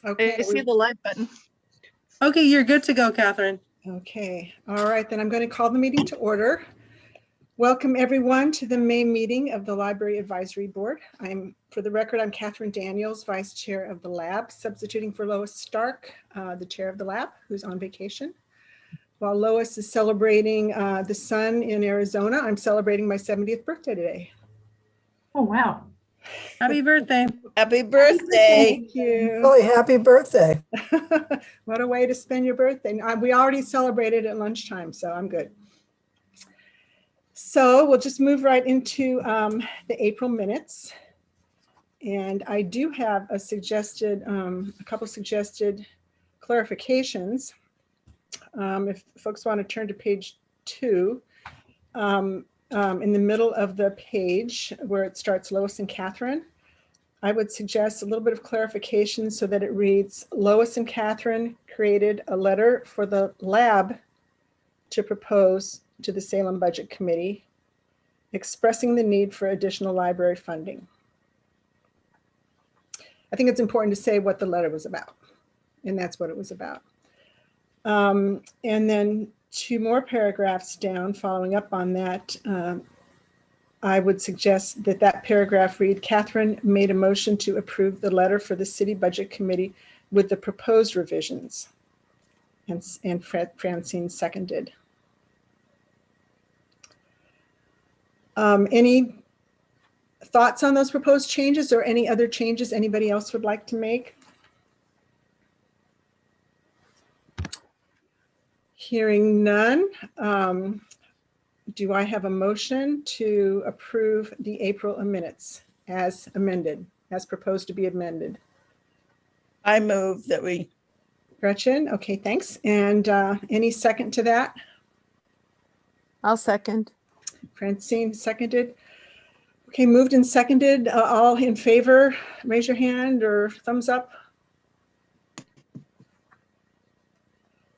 Okay. I see the live button. Okay, you're good to go, Catherine. Okay. All right, then I'm going to call the meeting to order. Welcome everyone to the May meeting of the Library Advisory Board. For the record, I'm Catherine Daniels, Vice Chair of the Lab, substituting for Lois Stark, the Chair of the Lab, who's on vacation. While Lois is celebrating the sun in Arizona, I'm celebrating my 70th birthday today. Oh, wow. Happy birthday. Happy birthday. Thank you. Really happy birthday. What a way to spend your birthday. We already celebrated at lunchtime, so I'm good. So we'll just move right into the April minutes. And I do have a couple suggested clarifications. If folks want to turn to page 2, in the middle of the page where it starts Lois and Catherine, I would suggest a little bit of clarification so that it reads, Lois and Catherine created a letter for the lab to propose to the Salem Budget Committee, expressing the need for additional library funding. I think it's important to say what the letter was about, and that's what it was about. And then 2 more paragraphs down, following up on that, I would suggest that that paragraph read, Catherine made a motion to approve the letter for the City Budget Committee with the proposed revisions, and Francine seconded. Any thoughts on those proposed changes or any other changes anybody else would like to make? Hearing none, do I have a motion to approve the April minutes as amended, as proposed to be amended? I move that we. Gretchen, okay, thanks. And any second to that? I'll second. Francine seconded. Okay, moved and seconded. All in favor, raise your hand or thumbs up.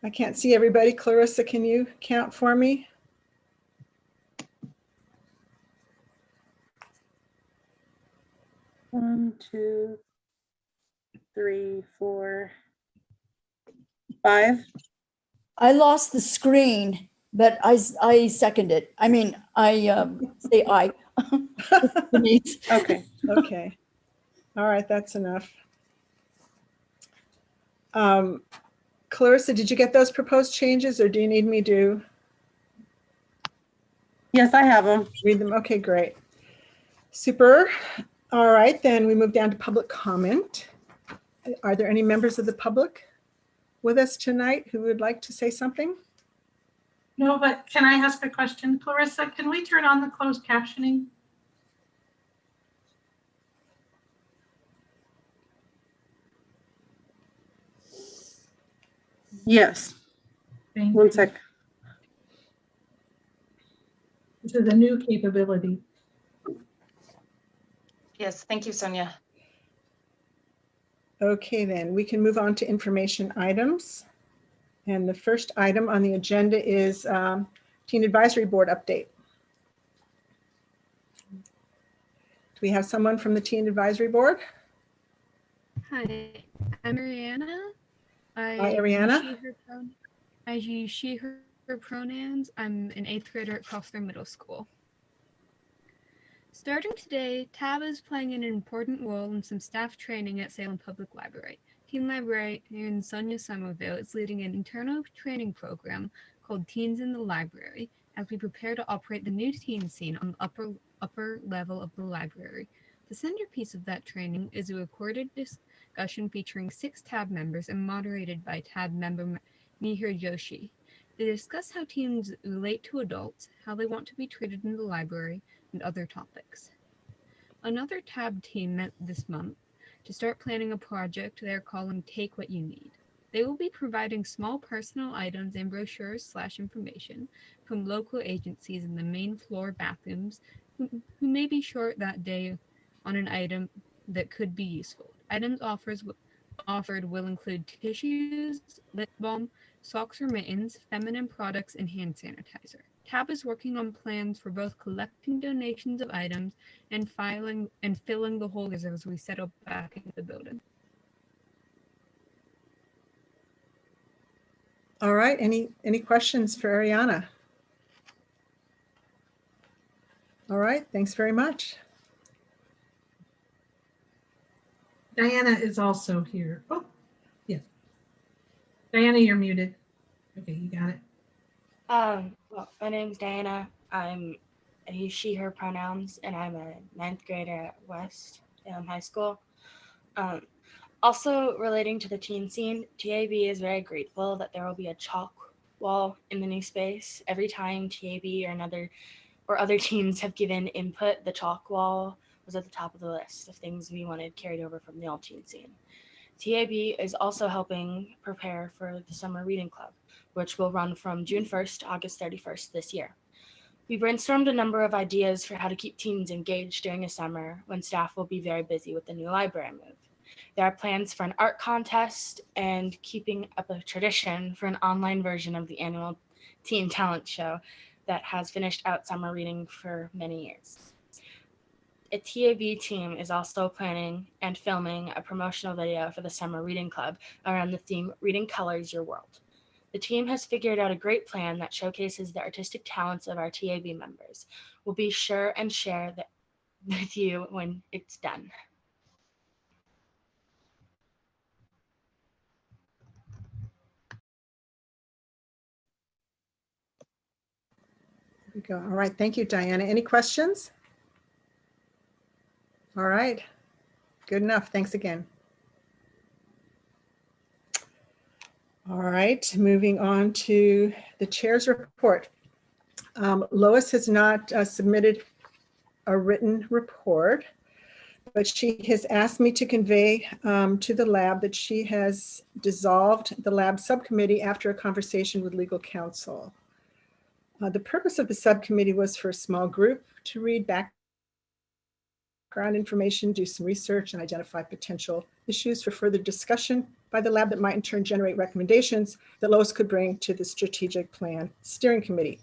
I can't see everybody. Clarissa, can you count for me? One, 2, 3, 4, 5. I lost the screen, but I second it. I mean, I say aye. Denise. Okay. Okay. All right, that's enough. Clarissa, did you get those proposed changes or do you need me to Yes, I have them. read them? Okay, great. Super. All right, then we move down to public comment. Are there any members of the public with us tonight who would like to say something? No, but can I ask a question? Clarissa, can we turn on the closed captioning? Yes. Thank One you. sec. This is a new capability. Yes, thank you, Sonia. Okay, then we can move on to information items. And the first item on the agenda is Teen Advisory Board update. Do we have someone from the Teen Advisory Board? Hi, I'm Ariana. Hi, Ariana. I use she, her pronouns. I'm an 8th grader at Foster Middle School. Starting today, TAB is playing an important role in some staff training at Salem Public Library. Teen Librarian Sonia Somerville is leading an internal training program called Teens in the Library as we prepare to operate the new teen scene on the upper level of the library. The centerpiece of that training is a recorded discussion featuring 6 TAB members and moderated by TAB member Mihir Joshi. They discuss how teens relate to adults, how they want to be treated in the library, and other topics. Another TAB team met this month to start planning a project they're calling Take What You Need. They will be providing small personal items and brochures/information from local agencies in the main floor bathrooms who may be short that day on an item that could be useful. Items offered will include tissues, lip balm, socks or mittens, feminine products, and hand sanitizer. TAB is working on plans for both collecting donations of items and filing and filling the holders as we settle back into the building. All right, any questions for Ariana? All right, thanks very much. Diana is also here. Oh, yes. Diana, you're muted. Okay, you got it. Well, my name's Diana. I use she, her pronouns, and I'm a 9th grader at West High School. Also relating to the teen scene, TAB is very grateful that there will be a chalk wall in the new space. Every time TAB or other teams have given input, the chalk wall was at the top of the list of things we wanted carried over from the old teen scene. TAB is also helping prepare for the Summer Reading Club, which will run from June 1st to August 31st this year. We brainstormed a number of ideas for how to keep teens engaged during a summer when staff will be very busy with the new library move. There are plans for an art contest and keeping up a tradition for an online version of the annual teen talent show that has finished out summer reading for many years. A TAB team is also planning and filming a promotional video for the Summer Reading Club around the theme Reading Colors Your World. The team has figured out a great plan that showcases the artistic talents of our TAB members. We'll be sure and share that with you when it's done. There we go. All right, thank you, Diana. Any questions? All right, good enough. Thanks again. All right, moving on to the chair's report. Lois has not submitted a written report, but she has asked me to convey to the lab that she has dissolved the lab subcommittee after a conversation with legal counsel. The purpose of the subcommittee was for a small group to read background information, do some research, and identify potential issues for further discussion by the lab that might in turn generate recommendations that Lois could bring to the strategic plan steering committee.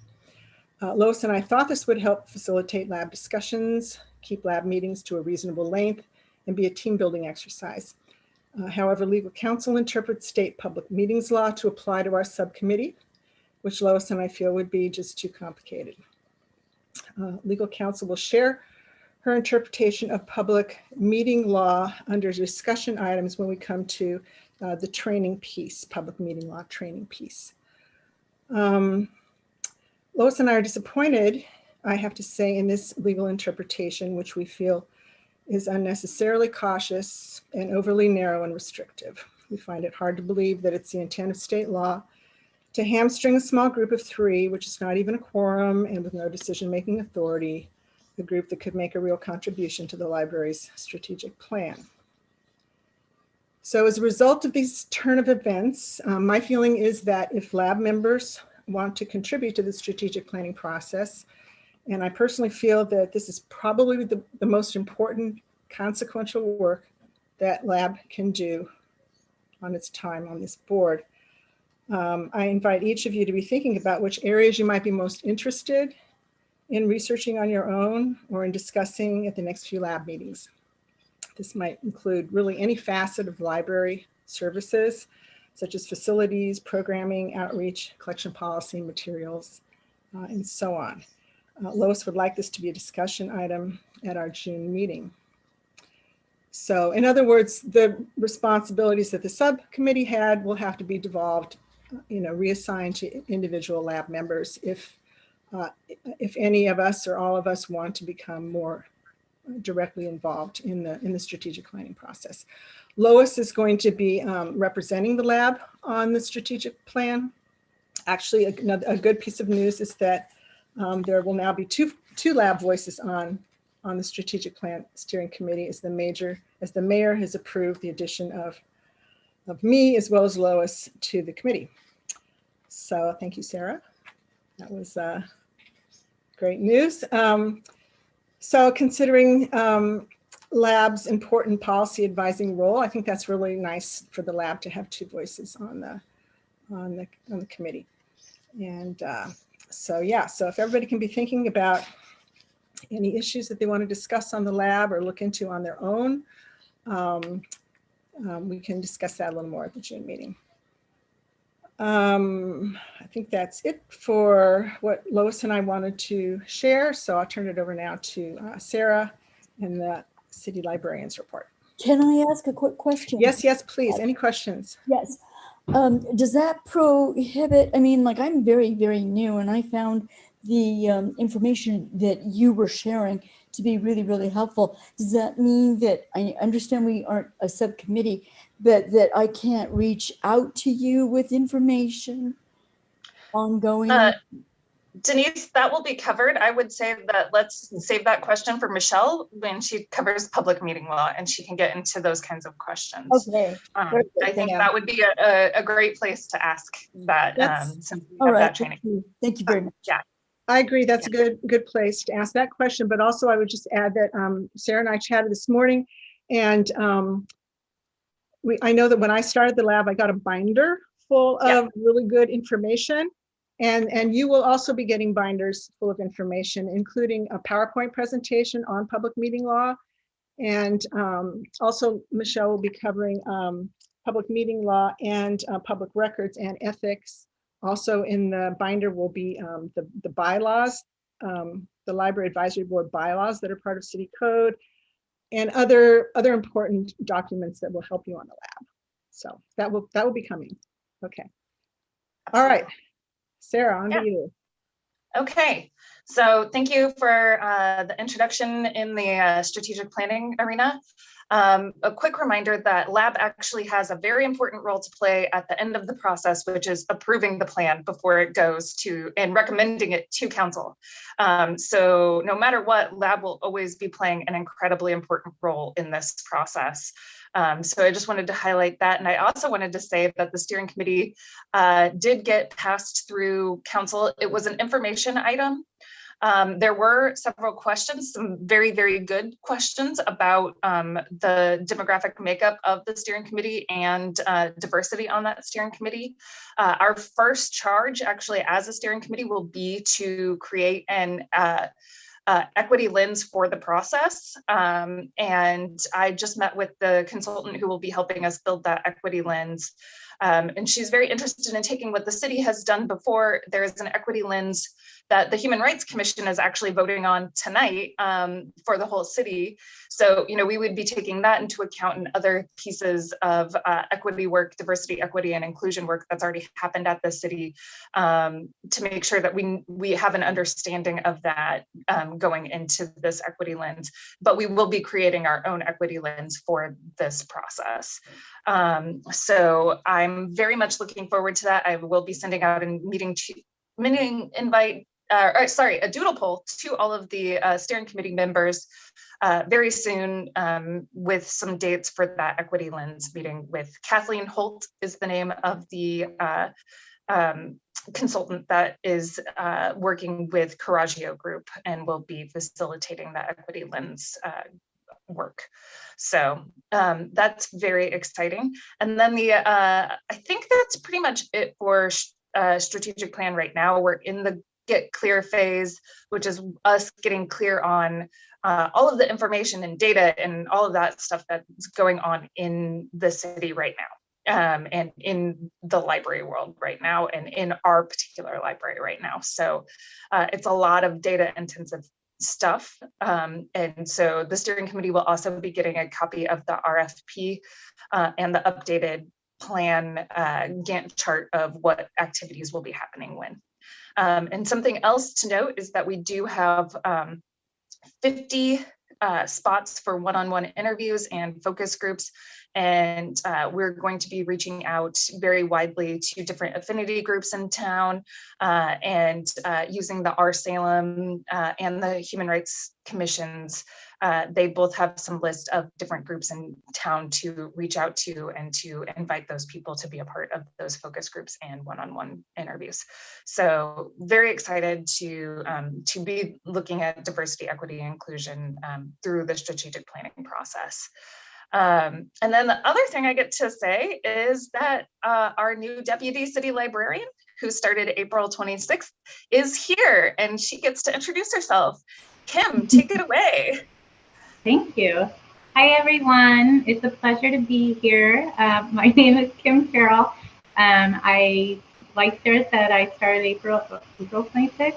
Lois and I thought this would help facilitate lab discussions, keep lab meetings to a reasonable length, and be a team building exercise. However, legal counsel interprets state public meetings law to apply to our subcommittee, which Lois and I feel would be just too complicated. Legal counsel will share her interpretation of public meeting law under discussion items when we come to the training piece, public meeting law training piece. Lois and I are disappointed, I have to say, in this legal interpretation, which we feel is unnecessarily cautious and overly narrow and restrictive. We find it hard to believe that it's the intent of state law to hamstring a small group of 3, which is not even a quorum and with no decision-making authority, a group that could make a real contribution to the library's strategic plan. So as a result of these turn of events, my feeling is that if lab members want to contribute to the strategic planning process, and I personally feel that this is probably the most important consequential work that lab can do on its time on this board. I invite each of you to be thinking about which areas you might be most interested in researching on your own or in discussing at the next few lab meetings. This might include really any facet of library services, such as facilities, programming, outreach, collection policy, materials, and so on. Lois would like this to be a discussion item at our June meeting. So in other words, the responsibilities that the subcommittee had will have to be devolved, reassigned to individual lab members if any of us or all of us want to become more directly involved in the strategic planning process. Lois is going to be representing the lab on the strategic plan. Actually, a good piece of news is that there will now be two lab voices on the strategic plan steering committee as the mayor has approved the addition of me as well as Lois to the committee. So thank you, Sarah. That was great news. So considering lab's important policy advising role, I think that's really nice for the lab to have 2 voices on the committee. And So yeah, so if everybody can be thinking about any issues that they want to discuss on the lab or look into on their own, we can discuss that a little more at the June meeting. I think that's it for what Lois and I wanted to share. So I'll turn it over now to Sarah and the city librarian's report. Can I ask a quick question? Yes, yes, please. Any questions? Yes. Does that prohibit, I mean, like I'm very, very new and I found the information that you were sharing to be really, really helpful. Does that mean that I understand we aren't a subcommittee, but that I can't reach out to you with information ongoing? Denise, that will be covered. I would say that let's save that question for Michelle when she covers public meeting law and she can get into those kinds of questions. Okay. I think that would be a great place to ask that since we have that training. Thank you very much. Yeah. I agree. That's a good place to ask that question. But also I would just add that Sarah and I chatted this morning, and I know that when I started the lab, I got a binder full of really good information. And you will also be getting binders full of information, including a PowerPoint presentation on public meeting law. And also Michelle will be covering public meeting law and public records and ethics. Also in the binder will be the bylaws, the Library Advisory Board bylaws that are part of city code, and other important documents that will help you on the lab. So that will be coming. Okay. All right. Sarah, on to you. Okay, so thank you for the introduction in the strategic planning arena. A quick reminder that lab actually has a very important role to play at the end of the process, which is approving the plan before it goes to and recommending it to council. So no matter what, lab will always be playing an incredibly important role in this process. So I just wanted to highlight that. And I also wanted to say that the steering committee did get passed through council. It was an information item. There were several questions, some very, very good questions about the demographic makeup of the steering committee and diversity on that steering committee. Our first charge actually as a steering committee will be to create an equity lens for the process. And I just met with the consultant who will be helping us build that equity lens. And she's very interested in taking what the city has done before. There is an equity lens that the Human Rights Commission is actually voting on tonight for the whole city. So, you know, we would be taking that into account in other pieces of equity work, diversity, equity, and inclusion work that's already happened at the city to make sure that we have an understanding of that going into this equity lens. But we will be creating our own equity lens for this process. So I'm very much looking forward to that. I will be sending out a a doodle poll to all of the steering committee members very soon with some dates for that equity lens meeting with Kathleen Holt is the name of the consultant that is working with Carroll Group and will be facilitating that equity lens work. So that's very exciting. And then I think that's pretty much it for strategic plan right now. We're in the get clear phase, which is us getting clear on all of the information and data and all of that stuff that's going on in the city right now, and in the library world right now, and in our particular library right now. So it's a lot of data intensive stuff. And so the steering committee will also be getting a copy of the RFP and the updated plan Gantt chart of what activities will be happening when. And something else to note is that we do have 50 spots for one-on-one interviews and focus groups. And we're going to be reaching out very widely to different affinity groups in town and using the Salem and the Human Rights Commissions. They both have some list of different groups in town to reach out to and to invite those people to be a part of those focus groups and one-on-one interviews. So very excited to be looking at diversity, equity, and inclusion through the strategic planning process. And then the other thing I get to say is that our new deputy city librarian, who started April 26th, is here and she gets to introduce herself. Kim, take it away. Thank you. Hi, everyone. It's a pleasure to be here. My name is Kim Carroll. Like Sarah said, I started April 26th.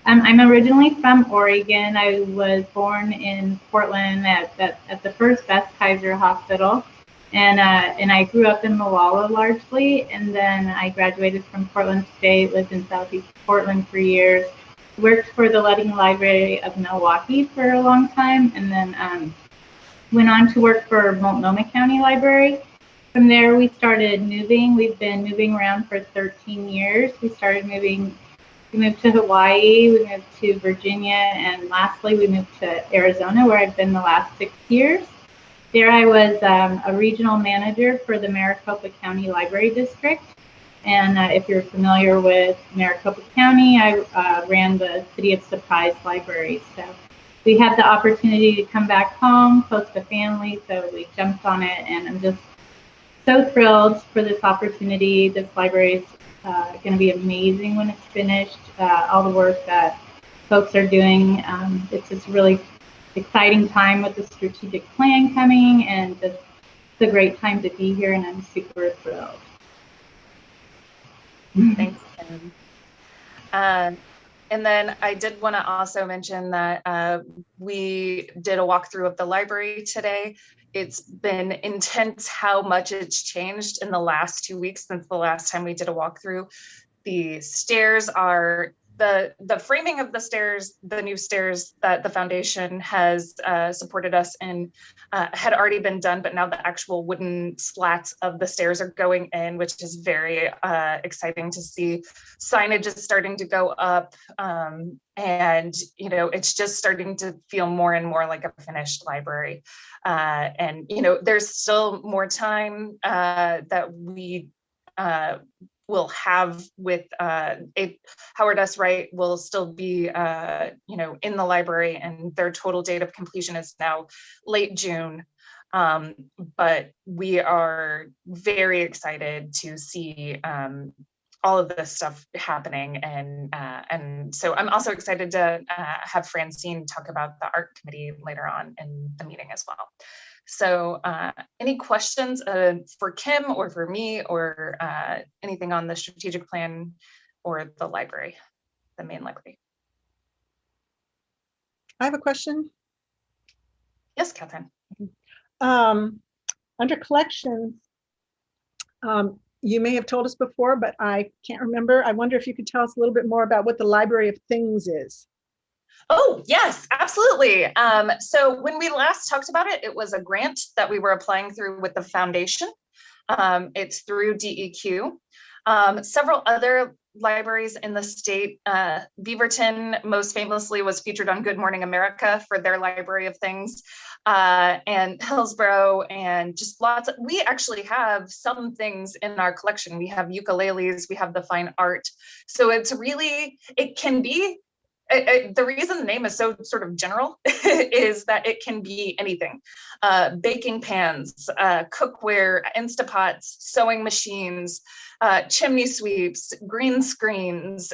I'm originally from Oregon. I was born in Portland at the first Best Kaiser Hospital. And I grew up in Malala largely. And then I graduated from Portland State, lived in Southeast Portland for years, worked for the Leading Library of Milwaukee for a long time, and then went on to work for Multnomah County Library. From there, we started moving. We've been moving around for 13 years. We moved to Hawaii, we moved to Virginia, and lastly, we moved to Arizona, where I've been the last 6 years. There I was a regional manager for the Maricopa County Library District. And if you're familiar with Maricopa County, I ran the City of Surprise Library. So we had the opportunity to come back home, close to family, so we jumped on it, and I'm just so thrilled for this opportunity. This library is going to be amazing when it's finished. All the work that folks are doing, it's just really exciting time with the strategic plan coming, and just it's a great time to be here, and I'm super thrilled. Thanks, Kim. And then I did want to also mention that we did a walkthrough of the library today. It's been intense how much it's changed in the last 2 weeks since the last time we did a walkthrough. The stairs are, the framing of the stairs, the new stairs that the foundation has supported us in had already been done, but now the actual wooden slats of the stairs are going in, which is very exciting to see. Signage is starting to go up, and you know, it's just starting to feel more and more like a finished library. And you know, there's still more time that we will have with Howard S. Wright will still be, you know, in the library, and their total date of completion is now late June. But we are very excited to see all of this stuff happening, and so I'm also excited to have Francine talk about the art committee later on in the meeting as well. So any questions for Kim or for me, or anything on the strategic plan or the library, the main library? I have a question. Yes, Catherine. Under collections, you may have told us before, but I can't remember. I wonder if you could tell us a little bit more about what the Library of Things is. Oh, yes, absolutely. So when we last talked about it, it was a grant that we were applying through with the foundation. It's through DEQ. Several other libraries in the state, Beaverton most famously was featured on Good Morning America for their Library of Things, and Hillsborough, and just lots of, we actually have some things in our collection. We have ukuleles, we have the fine art. So it's really, it can be, the reason the name is so sort of general is that it can be anything. Baking pans, cookware, Instapots, sewing machines, chimney sweeps, green screens,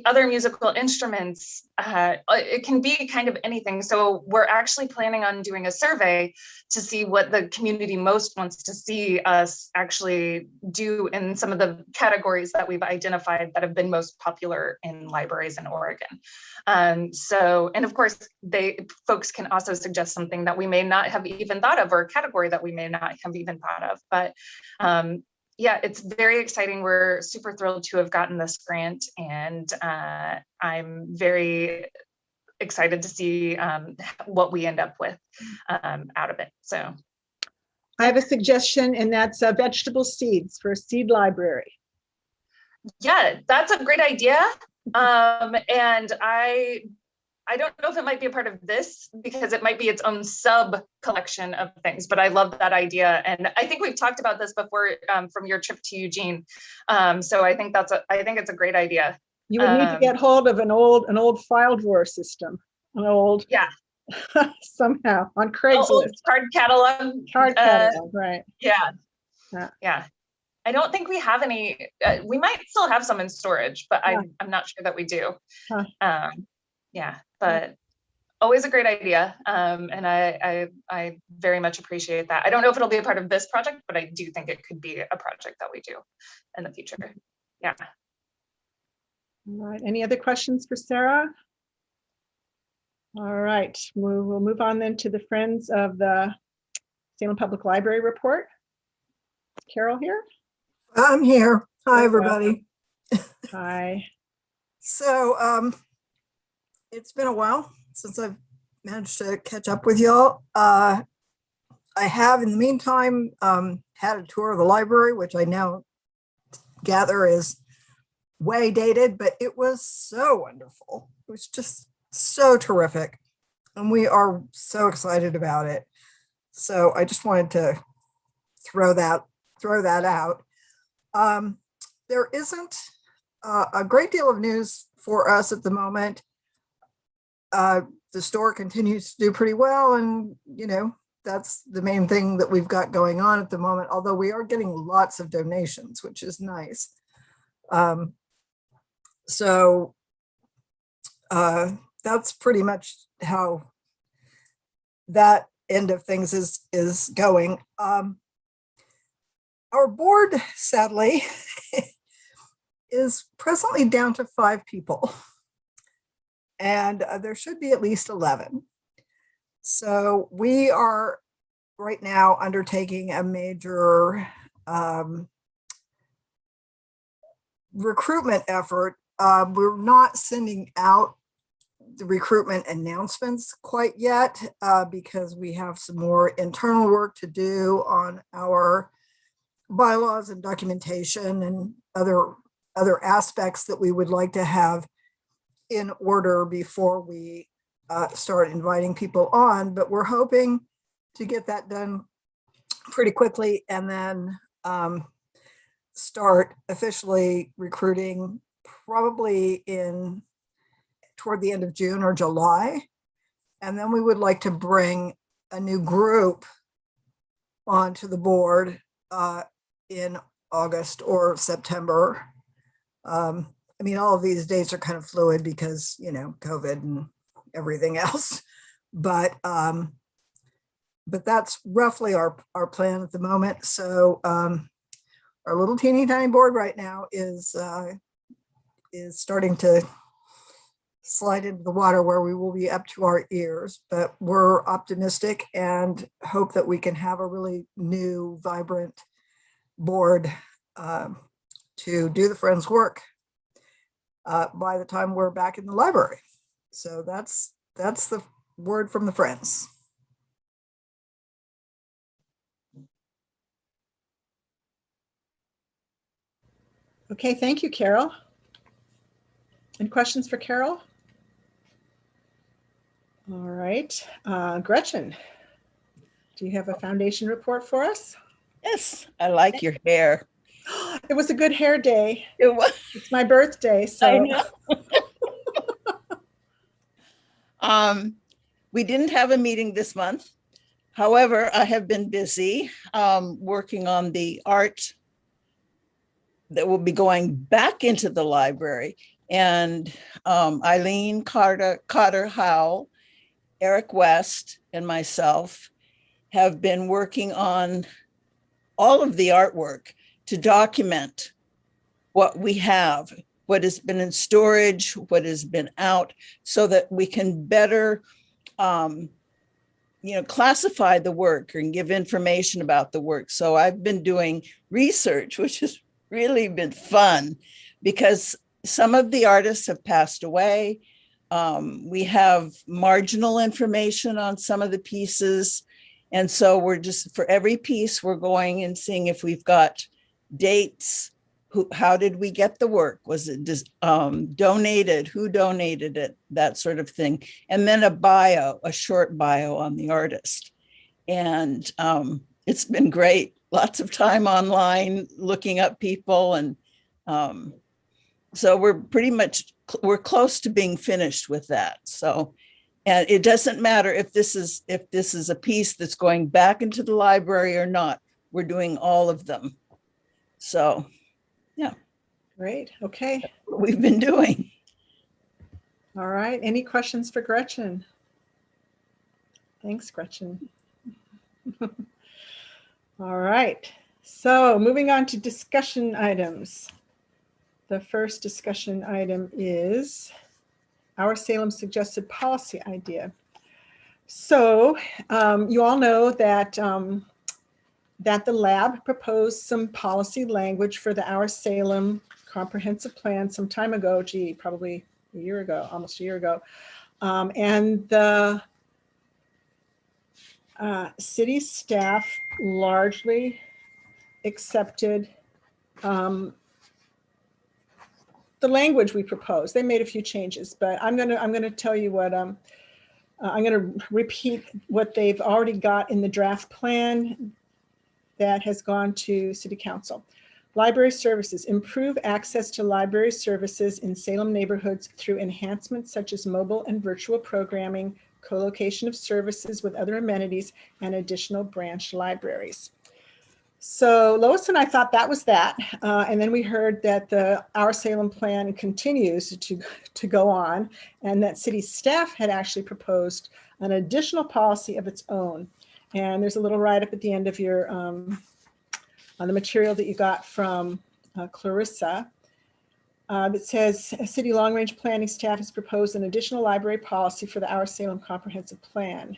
other musical instruments. It can be kind of anything. So we're actually planning on doing a survey to see what the community most wants to see us actually do in some of the categories that we've identified that have been most popular in libraries in Oregon. So, and of course, folks can also suggest something that we may not have even thought of, or a category that we may not have even thought of. But yeah, it's very exciting. We're super thrilled to have gotten this grant, and I'm very excited to see what we end up with out of it. So I have a suggestion, and that's vegetable seeds for a seed library. Yeah, that's a great idea. And I don't know if it might be a part of this, because it might be its own sub collection of things, but I love that idea. And I think we've talked about this before from your trip to Eugene. So I think it's a great idea. You would need to get hold of an old file drawer system, yeah, somehow on Craigslist. Old card catalog. Card catalog, right. Yeah. Yeah. Yeah. I don't think we have any. We might still have some in storage, but Yeah. I'm not sure that we do. Huh. Yeah, but always a great idea. And I very much appreciate that. I don't know if it'll be a part of this project, but I do think it could be a project that we do in the future. Yeah. All right, any other questions for Sarah? All right, we'll move on then to the Friends of the Salem Public Library report. Carroll here. I'm here. Hi, There you go. everybody. Hi. So it's been a while since I've managed to catch up with y'all. I have, in the meantime, had a tour of the library, which I now gather is way dated, but it was so wonderful. It was just so terrific. And we are so excited about it. So I just wanted to throw that out. There isn't a great deal of news for us at the moment. The store continues to do pretty well, and that's the main thing that we've got going on at the moment, although we are getting lots of donations, which is nice. So that's pretty much how that end of things is going. Our board, sadly, is presently down to 5 people, and there should be at least 11. So we are right now undertaking a major recruitment effort. We're not sending out the recruitment announcements quite yet because we have some more internal work to do on our bylaws and documentation and other aspects that we would like to have in order before we start inviting people on. But we're hoping to get that done pretty quickly and then start officially recruiting probably toward the end of June or July. And then we would like to bring a new group onto the board in August or September. I mean, all of these dates are kind of fluid because, COVID and everything else. But that's roughly our plan at the moment. So our little teeny tiny board right now is starting to slide into the water where we will be up to our ears, but we're optimistic and hope that we can have a really new, vibrant board to do the Friends work by the time we're back in the library. So that's the word from the Friends. Okay, thank you, Carol. Any questions for Carol? All right, Gretchen, do you have a foundation report for us? Yes, I like your hair. It was a good hair day. It was. It's my birthday, so. I know. We didn't have a meeting this month. However, I have been busy working on the art that will be going back into the library. And Eileen Cotter Howell, Eric West, and myself have been working on all of the artwork to document what we have, what has been in storage, what has been out, so that we can better classify the work and give information about the work. So I've been doing research, which has really been fun because some of the artists have passed away. We have marginal information on some of the pieces. And so we're just, for every piece, we're going and seeing if we've got dates. How did we get the work? Was it donated? Who donated it? That sort of thing. And then a short bio on the artist. And it's been great. Lots of time online looking up people. And so we're close to being finished with that. So, and it doesn't matter if this is a piece that's going back into the library or not. We're doing all of them. So Great. Okay. what we've been doing. All right. Any questions for Gretchen? Thanks, Gretchen. All right. So moving on to discussion items. The first discussion item is our Salem suggested policy idea. So you all know that that the lab proposed some policy language for the Our Salem comprehensive plan some time ago, gee, probably a year ago, almost a year ago. And the city staff largely accepted the language we proposed. They made a few changes, but I'm gonna tell you what I'm gonna repeat what they've already got in the draft plan that has gone to City Council. Library services, improve access to library services in Salem neighborhoods through enhancements such as mobile and virtual programming, co-location of services with other amenities, and additional branch libraries. So Lois and I thought that was that. And then we heard that the Our Salem plan continues to go on, and that city staff had actually proposed an additional policy of its own. And there's a little write-up at the end of your on the material that you got from Clarissa that says city long-range planning staff has proposed an additional library policy for the Our Salem comprehensive plan.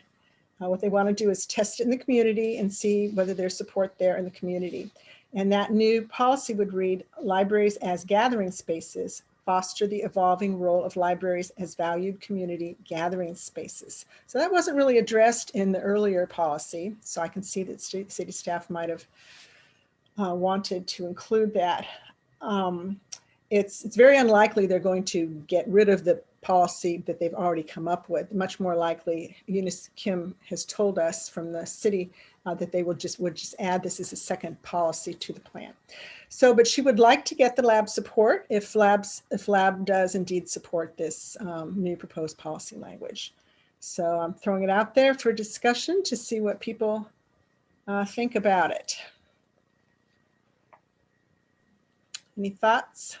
What they want to do is test it in the community and see whether there's support there in the community. And that new policy would read, libraries as gathering spaces foster the evolving role of libraries as valued community gathering spaces. So that wasn't really addressed in the earlier policy. So I can see that city staff might have wanted to include that. It's very unlikely they're going to get rid of the policy that they've already come up with. Much more likely, Eunice Kim has told us from the city that they would just add this as a second policy to the plan. So, but she would like to get the lab support if lab does indeed support this new proposed policy language. So I'm throwing it out there for discussion to see what people think about it. Any thoughts?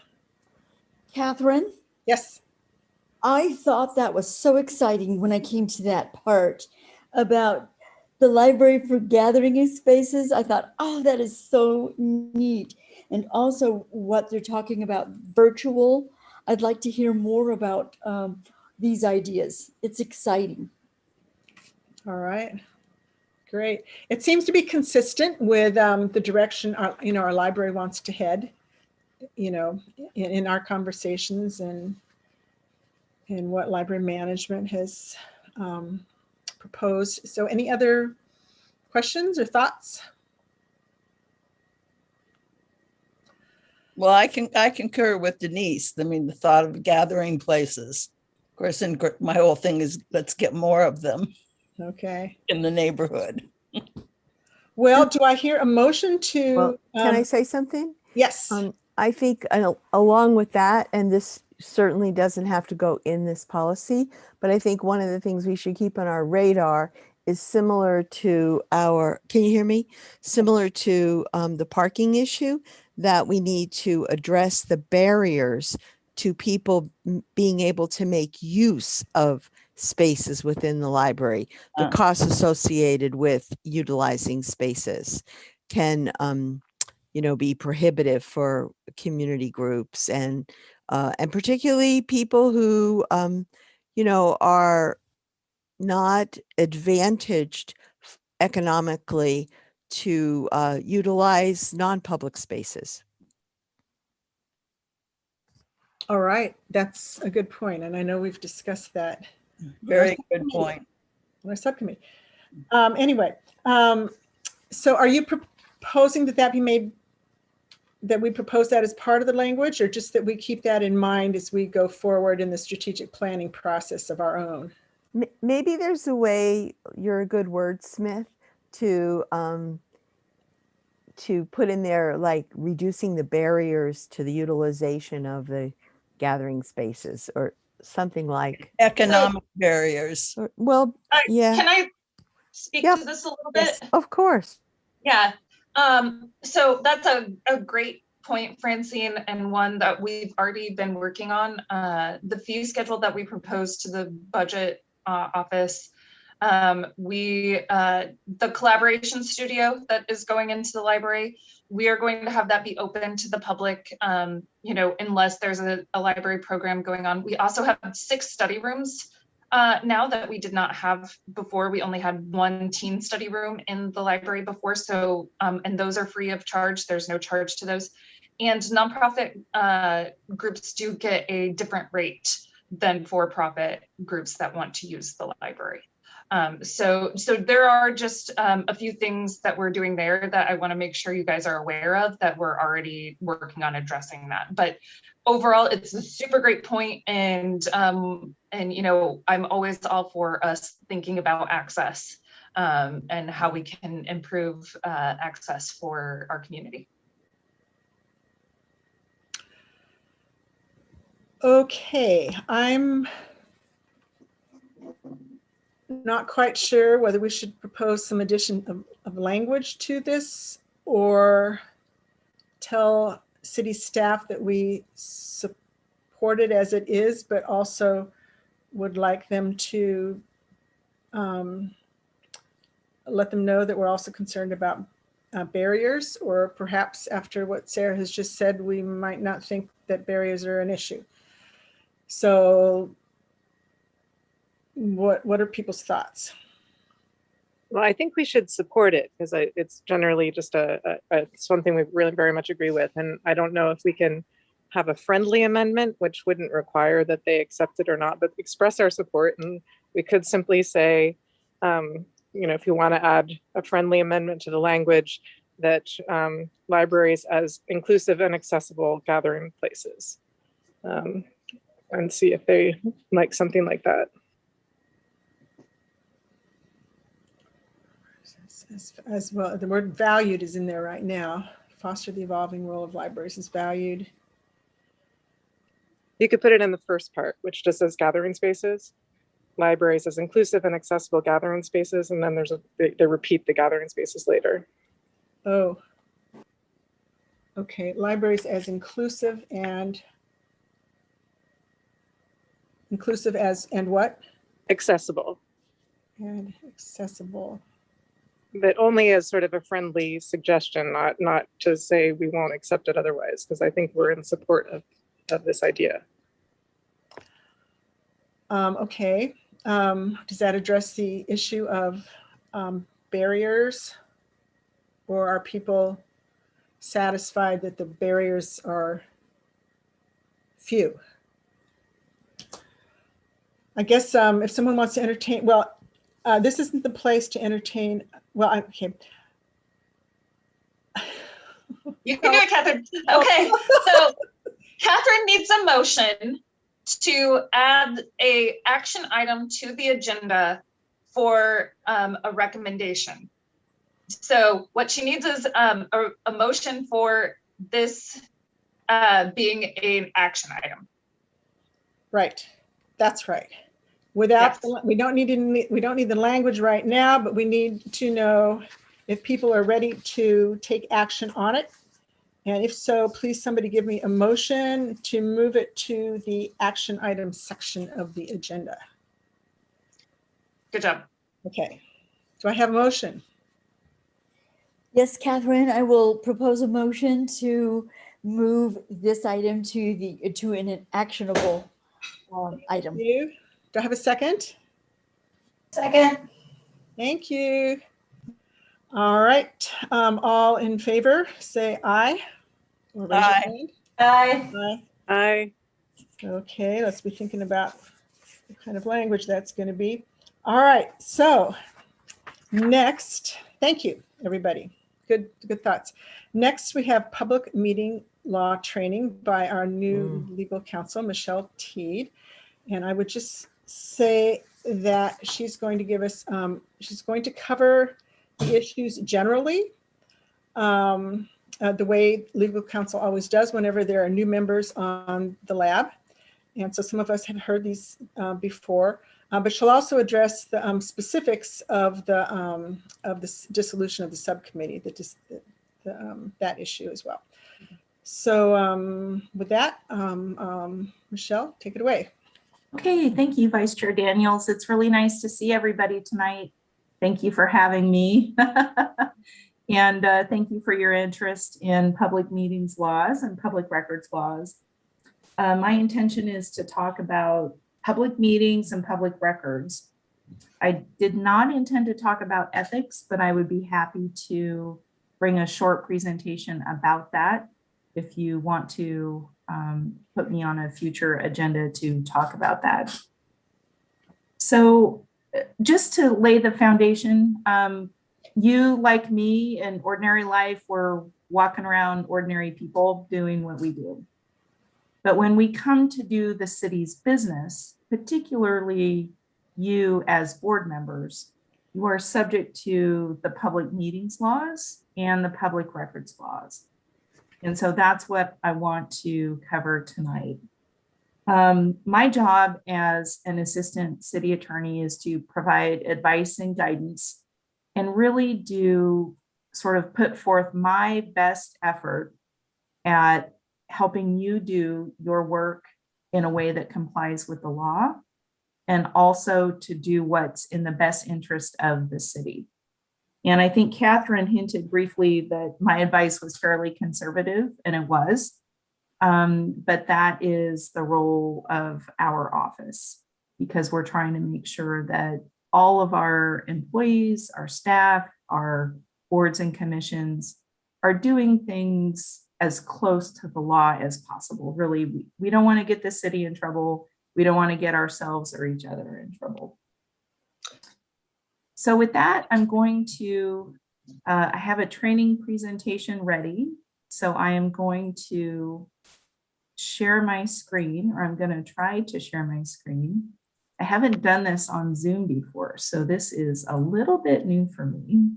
Catherine, Yes. I thought that was so exciting when I came to that part about the library for gathering spaces. I thought, oh, that is so neat. And also what they're talking about virtual. I'd like to hear more about these ideas. It's exciting. All right. Great. It seems to be consistent with the direction our library wants to head, in our conversations and what library management has proposed. So any other questions or thoughts? Well, I concur with Denise. I mean, the thought of gathering places. Of course, and my whole thing is let's get more of them Okay. in the neighborhood. Well, do I hear a motion to? Well, can I say something? Yes. I think along with that, and this certainly doesn't have to go in this policy, but I think one of the things we should keep on our radar is similar to can you hear me? Similar to the parking issue, that we need to address the barriers to people being able to make use of spaces within the library. The costs associated with utilizing spaces can be prohibitive for community groups and particularly people who are not advantaged economically to utilize non-public spaces. All right. That's a good point. And I know we've discussed that. Very good point. On our subcommittee. Anyway, so are you proposing that be made, that we propose that as part of the language, or just that we keep that in mind as we go forward in the strategic planning process of our own? Maybe there's a way, you're a good wordsmith, to put in there, like reducing the barriers to the utilization of the gathering spaces or something like economic barriers. Well, yeah. Can I speak to this a little bit? Of course. Yeah. So that's a great point, Francine, and one that we've already been working on. The fee schedule that we proposed to the budget office, the collaboration studio that is going into the library, we are going to have that be open to the public, unless there's a library program going on. We also have 6 study rooms now that we did not have before. We only had 1 teen study room in the library before. So, and those are free of charge. There's no charge to those. And nonprofit groups do get a different rate than for-profit groups that want to use the library. So there are just a few things that we're doing there that I want to make sure you guys are aware of, that we're already working on addressing that. But overall, it's a super great point, and I'm always all for us thinking about access and how we can improve access for our community. Okay, I'm not quite sure whether we should propose some addition of language to this, or tell city staff that we support it as it is, but also would like them to let them know that we're also concerned about barriers, or perhaps after what Sarah has just said, we might not think that barriers are an issue. So what are people's thoughts? Well, I think we should support it, because it's generally just something we really very much agree with. And I don't know if we can have a friendly amendment, which wouldn't require that they accept it or not, but express our support. And we could simply say, if you want to add a friendly amendment to the language, that libraries as inclusive and accessible gathering places, and see if they like something like that. As well, the word valued is in there right now. Foster the evolving role of libraries is valued. You could put it in the first part, which just says gathering spaces. Libraries as inclusive and accessible gathering spaces, and then they repeat the gathering spaces later. Oh, okay. Libraries as inclusive as, and what? Accessible. And accessible. But only as sort of a friendly suggestion, not to say we won't accept it otherwise, because I think we're in support of this idea. Okay. Does that address the issue of barriers, or are people satisfied that the barriers are few? I guess if someone wants to entertain, well, this isn't the place to entertain. Well, okay. You can do it, Catherine. Okay, so Catherine needs a motion to add a action item to the agenda for a recommendation. So what she needs is a motion for this being an action item. Right, that's right. Without, Yes. we don't need the language right now, but we need to know if people are ready to take action on it. And if so, please somebody give me a motion to move it to the action item section of the agenda. Good job. Okay, do I have a motion? Yes, Catherine, I will propose a motion to move this item to an actionable item. You? Do I have a second? Second. Thank you. All right, all in favor, say aye. Or raise your Aye. hand. Aye. Aye. Aye. Okay, let's be thinking about what kind of language that's going to be. All right, so next, thank you, everybody. Good thoughts. Next, we have public meeting law training by our new legal counsel, Michelle Teed. And I would just say that she's going to give us, she's going to cover the issues generally, the way legal counsel always does whenever there are new members on the lab. And so some of us had heard these before, but she'll also address the specifics of the dissolution of the subcommittee, that issue as well. So with that, Michelle, take it away. Okay, thank you, Vice Chair Daniels. It's really nice to see everybody tonight. Thank you for having me. And thank you for your interest in public meetings laws and public records laws. My intention is to talk about public meetings and public records. I did not intend to talk about ethics, but I would be happy to bring a short presentation about that if you want to put me on a future agenda to talk about that. So just to lay the foundation, you, like me, in ordinary life, we're walking around ordinary people doing what we do. But when we come to do the city's business, particularly you as board members, you are subject to the public meetings laws and the public records laws. And so that's what I want to cover tonight. My job as an assistant city attorney is to provide advice and guidance and really do sort of put forth my best effort at helping you do your work in a way that complies with the law, and also to do what's in the best interest of the city. And I think Catherine hinted briefly that my advice was fairly conservative, and it was, but that is the role of our office, because we're trying to make sure that all of our employees, our staff, our boards and commissions are doing things as close to the law as possible. Really, we don't want to get the city in trouble. We don't want to get ourselves or each other in trouble. So with that, I'm going to, I have a training presentation ready. So I am going to share my screen, or I'm going to try to share my screen. I haven't done this on Zoom before, so this is a little bit new for me.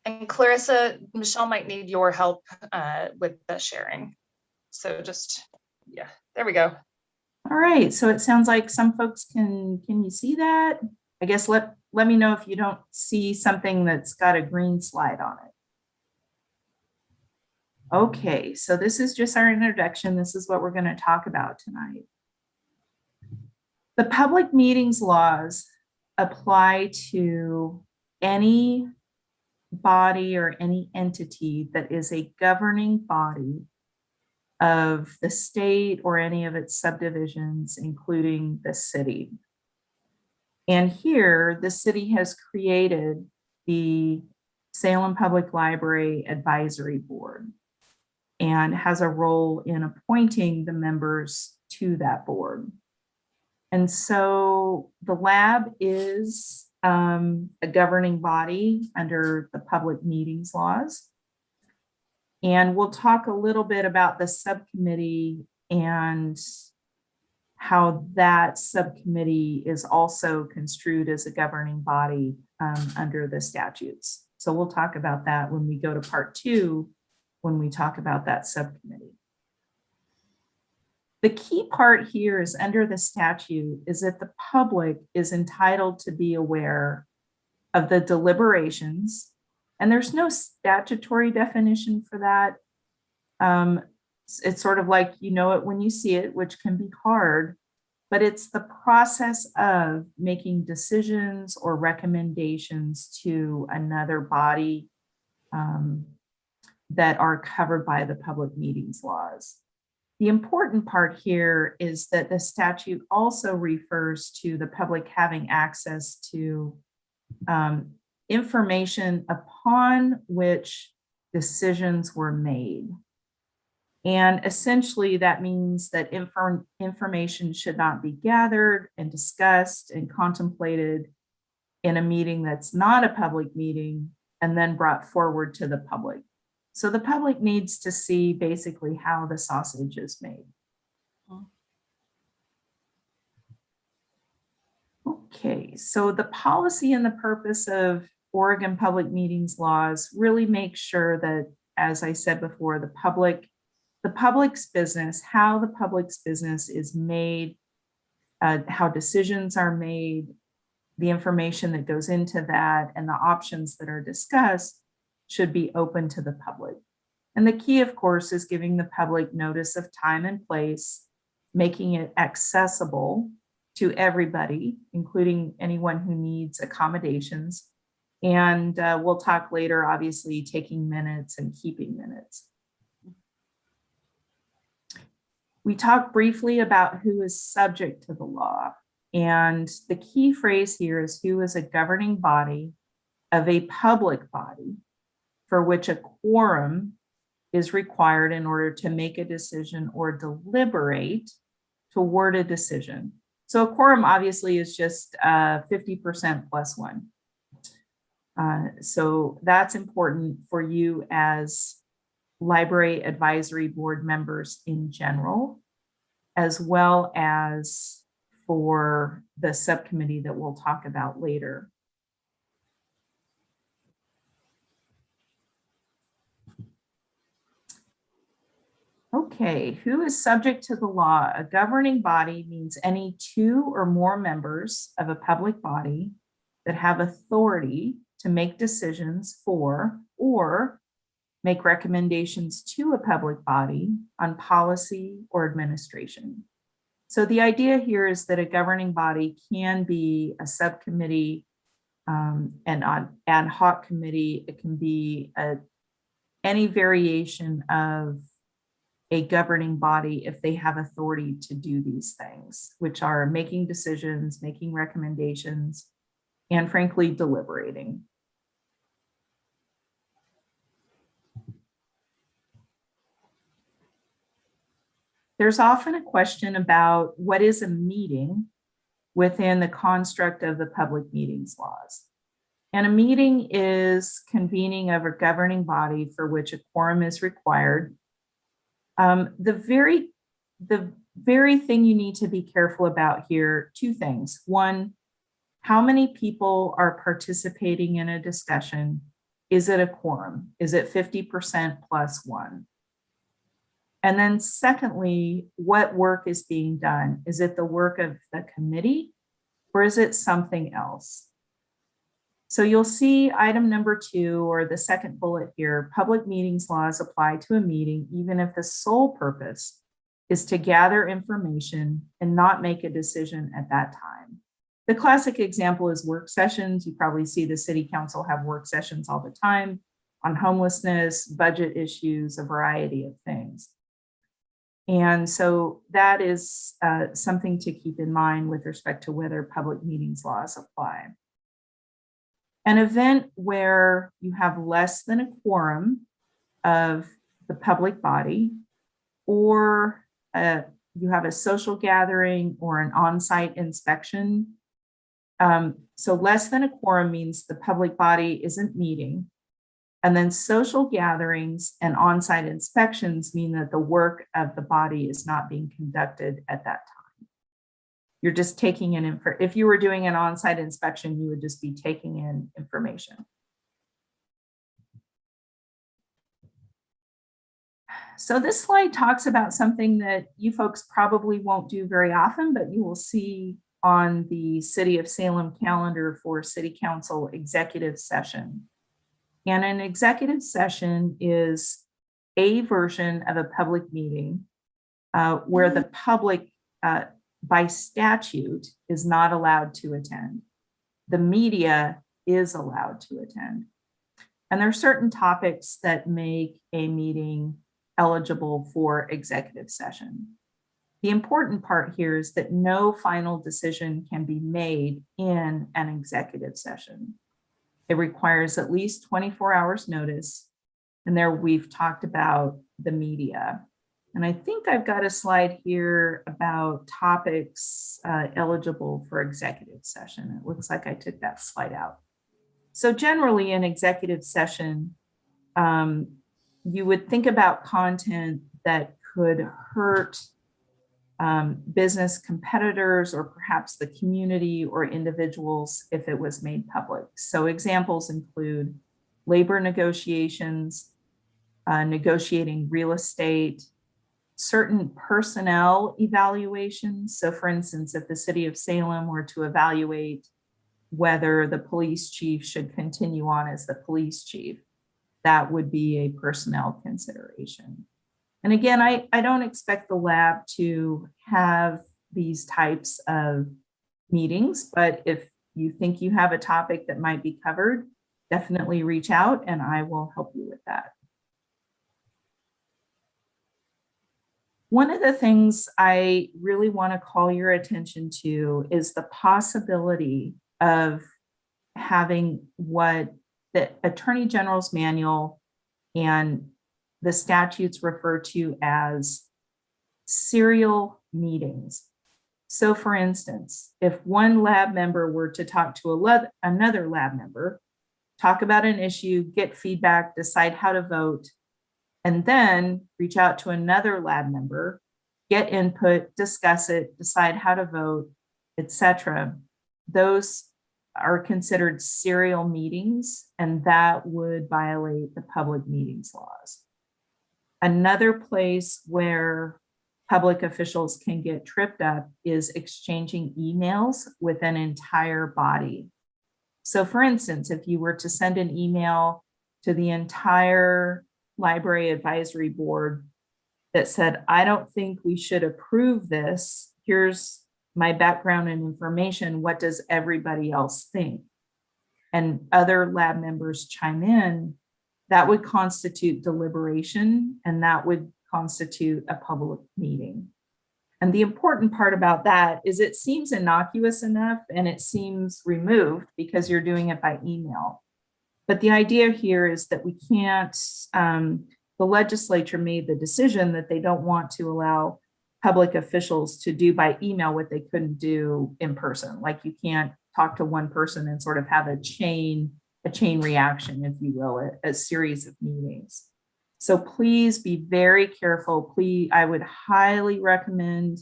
And Clarissa, Michelle might need your help with the sharing. So just, yeah, there we go. All right, so it sounds like some folks can you see that? I guess let me know if you don't see something that's got a green slide on it. Okay, so this is just our introduction. This is what we're going to talk about tonight. The public meetings laws apply to any body or any entity that is a governing body of the state or any of its subdivisions, including the city. And here, the city has created the Salem Public Library Advisory Board and has a role in appointing the members to that board. And so the lab is a governing body under the public meetings laws. And we'll talk a little bit about the subcommittee and how that subcommittee is also construed as a governing body under the statutes. So we'll talk about that when we go to part 2, when we talk about that subcommittee. The key part here is under the statute is that the public is entitled to be aware of the deliberations, and there's no statutory definition for that. It's sort of like, you know it when you see it, which can be hard, but it's the process of making decisions or recommendations to another body that are covered by the public meetings laws. The important part here is that the statute also refers to the public having access to information upon which decisions were made. And essentially that means that information should not be gathered and discussed and contemplated in a meeting that's not a public meeting and then brought forward to the public. So the public needs to see basically how the sausage is made. Okay, so the policy and the purpose of Oregon public meetings laws really make sure that, as I said before, the public's business, how the public's business is made, how decisions are made, the information that goes into that, and the options that are discussed should be open to the public. And the key, of course, is giving the public notice of time and place, making it accessible to everybody, including anyone who needs accommodations. And we'll talk later, obviously, taking minutes and keeping minutes. We talked briefly about who is subject to the law. And the key phrase here is who is a governing body of a public body for which a quorum is required in order to make a decision or deliberate toward a decision. So a quorum obviously is just 50% plus one. So that's important for you as library advisory board members in general, as well as for the subcommittee that we'll talk about later. Okay, who is subject to the law? A governing body means any two or more members of a public body that have authority to make decisions for or make recommendations to a public body on policy or administration. So the idea here is that a governing body can be a subcommittee, and on ad hoc committee, it can be any variation of a governing body if they have authority to do these things, which are making decisions, making recommendations, and frankly, deliberating. There's often a question about what is a meeting within the construct of the public meetings laws. And a meeting is convening of a governing body for which a quorum is required. The very thing you need to be careful about here, two things. One, how many people are participating in a discussion? Is it a quorum? Is it 50% plus one? And then secondly, what work is being done? Is it the work of the committee or is it something else? So you'll see item number 2, or the second bullet here, public meetings laws apply to a meeting even if the sole purpose is to gather information and not make a decision at that time. The classic example is work sessions. You probably see the city council have work sessions all the time on homelessness, budget issues, a variety of things. And so that is something to keep in mind with respect to whether public meetings laws apply. An event where you have less than a quorum of the public body, or you have a social gathering or an on-site inspection. So less than a quorum means the public body isn't meeting. And then social gatherings and on-site inspections mean that the work of the body is not being conducted at that time. You're just taking in, if you were doing an on-site inspection, you would just be taking in information. So this slide talks about something that you folks probably won't do very often, but you will see on the City of Salem calendar for City Council executive session. And an executive session is a version of a public meeting where the public, by statute, is not allowed to attend. The media is allowed to attend. And there are certain topics that make a meeting eligible for executive session. The important part here is that no final decision can be made in an executive session. It requires at least 24 hours notice. And there we've talked about the media. And I think I've got a slide here about topics eligible for executive session. It looks like I took that slide out. So generally in executive session, you would think about content that could hurt business competitors or perhaps the community or individuals if it was made public. So examples include labor negotiations, negotiating real estate, certain personnel evaluations. So for instance, if the city of Salem were to evaluate whether the police chief should continue on as the police chief, that would be a personnel consideration. And again, I don't expect the lab to have these types of meetings, but if you think you have a topic that might be covered, definitely reach out and I will help you with that. One of the things I really want to call your attention to is the possibility of having what the Attorney General's manual and the statutes refer to as serial meetings. So for instance, if one lab member were to talk to another lab member, talk about an issue, get feedback, decide how to vote, and then reach out to another lab member, get input, discuss it, decide how to vote, etc. Those are considered serial meetings, and that would violate the public meetings laws. Another place where public officials can get tripped up is exchanging emails with an entire body. So for instance, if you were to send an email to the entire library advisory board that said, I don't think we should approve this, here's my background and information, what does everybody else think? And other lab members chime in, that would constitute deliberation and that would constitute a public meeting. And the important part about that is it seems innocuous enough and it seems removed because you're doing it by email. But the idea here is that we can't, the legislature made the decision that they don't want to allow public officials to do by email what they couldn't do in person. Like you can't talk to one person and sort of have a chain reaction, if you will, a series of meetings. So please be very careful. Please, I would highly recommend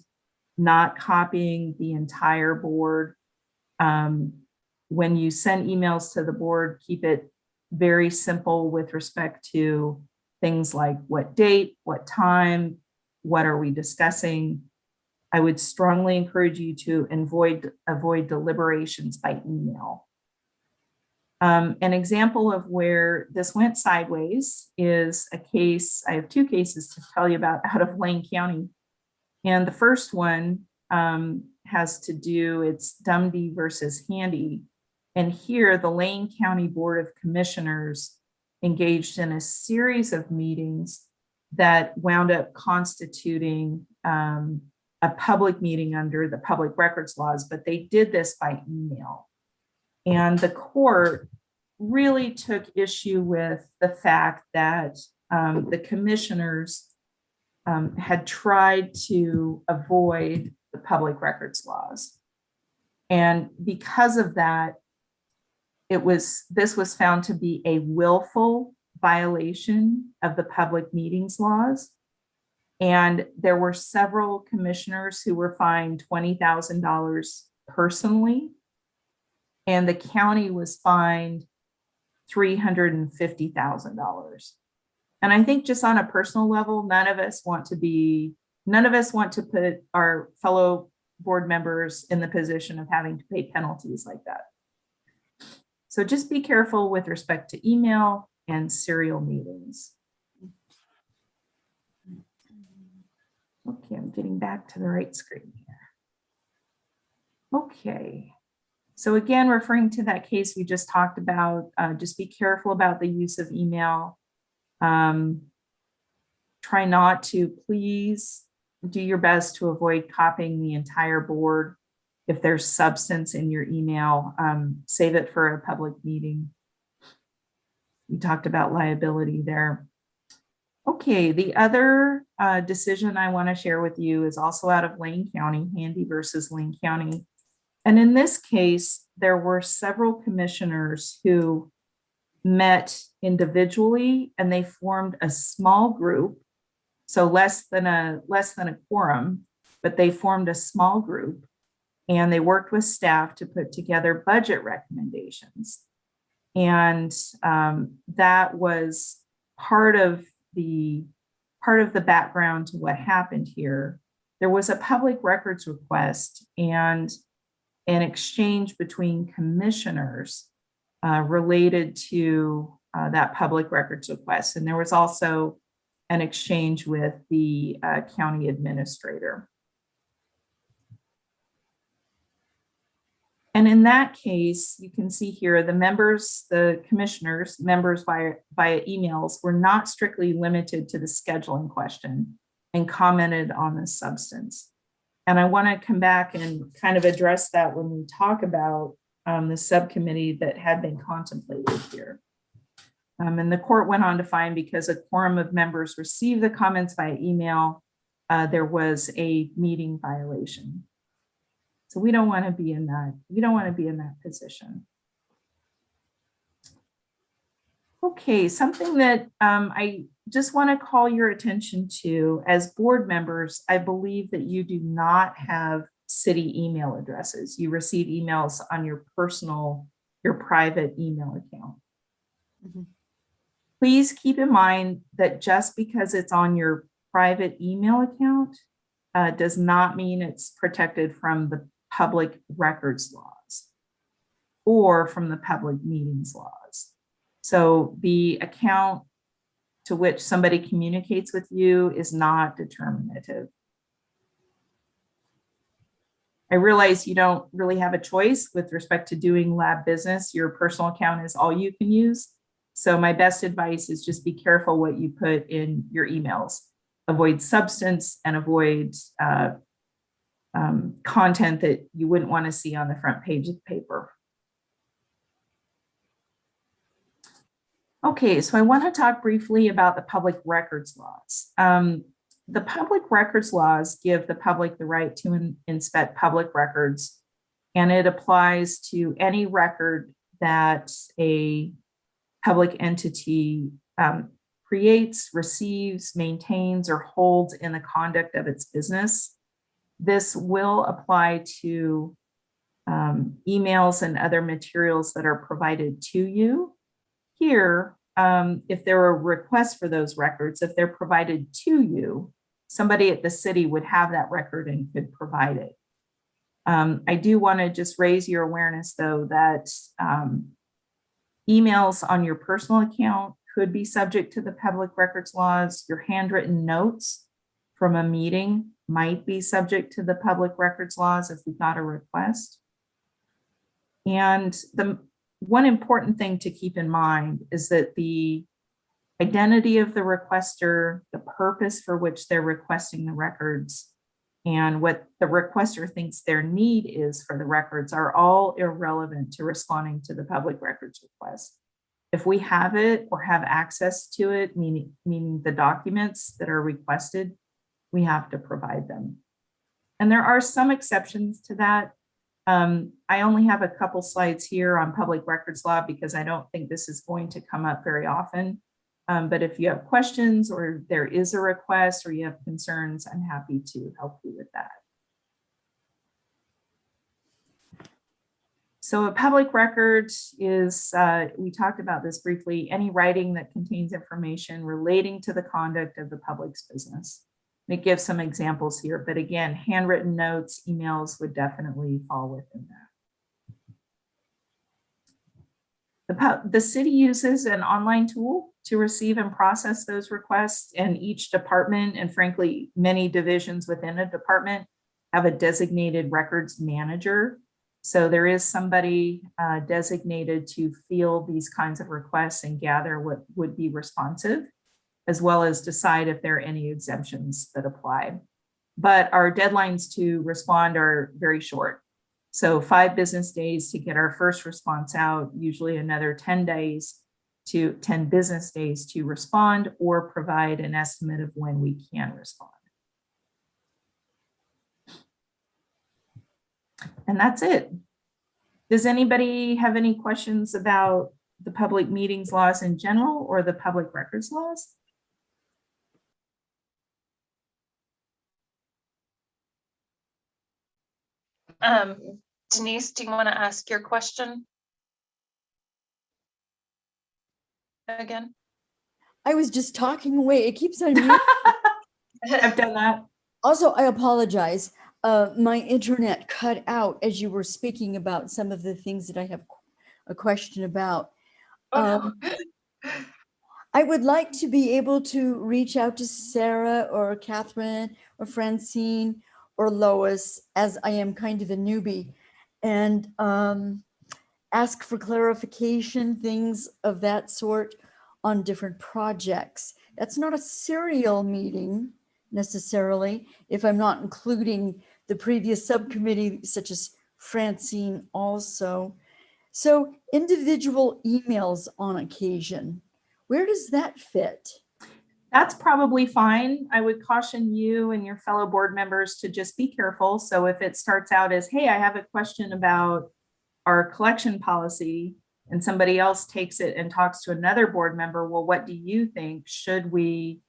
not copying the entire board. When you send emails to the board, keep it very simple with respect to things like what date, what time, what are we discussing. I would strongly encourage you to avoid deliberations by email. An example of where this went sideways is a case, I have two cases to tell you about out of Lane County. And the first one has to do, it's Dumdy versus Handy. And here the Lane County Board of Commissioners engaged in a series of meetings that wound up constituting a public meeting under the public records laws, but they did this by email. And the court really took issue with the fact that the commissioners had tried to avoid the public records laws. And because of that, this was found to be a willful violation of the public meetings laws. And there were several commissioners who were fined $20,000 personally. And the county was fined $350,000. And I think just on a personal level, none of us want to put our fellow board members in the position of having to pay penalties like that. So just be careful with respect to email and serial meetings. Okay, I'm getting back to the right screen here. Okay. So again, referring to that case we just talked about, just be careful about the use of email. Try not to, please do your best to avoid copying the entire board. If there's substance in your email, save it for a public meeting. We talked about liability there. Okay, the other decision I want to share with you is also out of Lane County, Handy versus Lane County. And in this case, there were several commissioners who met individually and they formed a small group. So less than a quorum, but they formed a small group and they worked with staff to put together budget recommendations. And that was part of the background to what happened here. There was a public records request and an exchange between commissioners related to that public records request. And there was also an exchange with the county administrator. And in that case, you can see here, the members, the commissioners, members via emails were not strictly limited to the scheduling question and commented on the substance. And I want to come back and kind of address that when we talk about the subcommittee that had been contemplated here. And the court went on to find, because a quorum of members received the comments via email, there was a meeting violation. So we don't want to be in that. We don't want to be in that position. Okay, something that I just want to call your attention to as board members, I believe that you do not have city email addresses. You receive emails on your personal, your private email account. Mm-hmm. Please keep in mind that just because it's on your private email account does not mean it's protected from the public records laws or from the public meetings laws. So the account to which somebody communicates with you is not determinative. I realize you don't really have a choice with respect to doing lab business. Your personal account is all you can use. So my best advice is just be careful what you put in your emails. Avoid substance and avoid content that you wouldn't want to see on the front page of the paper. Okay, so I want to talk briefly about the public records laws. The public records laws give the public the right to inspect public records, and it applies to any record that a public entity creates, receives, maintains, or holds in the conduct of its business. This will apply to emails and other materials that are provided to you. Here, if there are requests for those records, if they're provided to you, somebody at the city would have that record and could provide it. I do want to just raise your awareness, though, that emails on your personal account could be subject to the public records laws. Your handwritten notes from a meeting might be subject to the public records laws if we got a request. And the one important thing to keep in mind is that the identity of the requester, the purpose for which they're requesting the records, and what the requester thinks their need is for the records are all irrelevant to responding to the public records request. If we have it or have access to it, meaning the documents that are requested, we have to provide them. And there are some exceptions to that. I only have a couple slides here on public records law because I don't think this is going to come up very often. But if you have questions or there is a request or you have concerns, I'm happy to help you with that. So a public record is, we talked about this briefly, any writing that contains information relating to the conduct of the public's business. It gives some examples here, but again, handwritten notes, emails would definitely fall within that. The city uses an online tool to receive and process those requests, and each department, and frankly, many divisions within a department have a designated records manager. So there is somebody designated to field these kinds of requests and gather what would be responsive, as well as decide if there are any exemptions that apply. But our deadlines to respond are very short. So 5 business days to get our first response out, usually another 10 business days to respond or provide an estimate of when we can respond. And that's it. Does anybody have any questions about the public meetings laws in general or the public records laws? Denise, do you want to ask your question again? I was just talking away. It keeps on mute. I've done that. Also, I apologize. My internet cut out as you were speaking about some of the things that I have a question about. Oh, no. I would like to be able to reach out to Sarah or Catherine or Francine or Lois, as I am kind of a newbie, and ask for clarification, things of that sort on different projects. That's not a serial meeting necessarily, if I'm not including the previous subcommittee, such as Francine also. So individual emails on occasion, where does that fit? That's probably fine. I would caution you and your fellow board members to just be careful. So if it starts out as, hey, I have a question about our collection policy, and somebody else takes it and talks to another board member, well, what do you think? Should we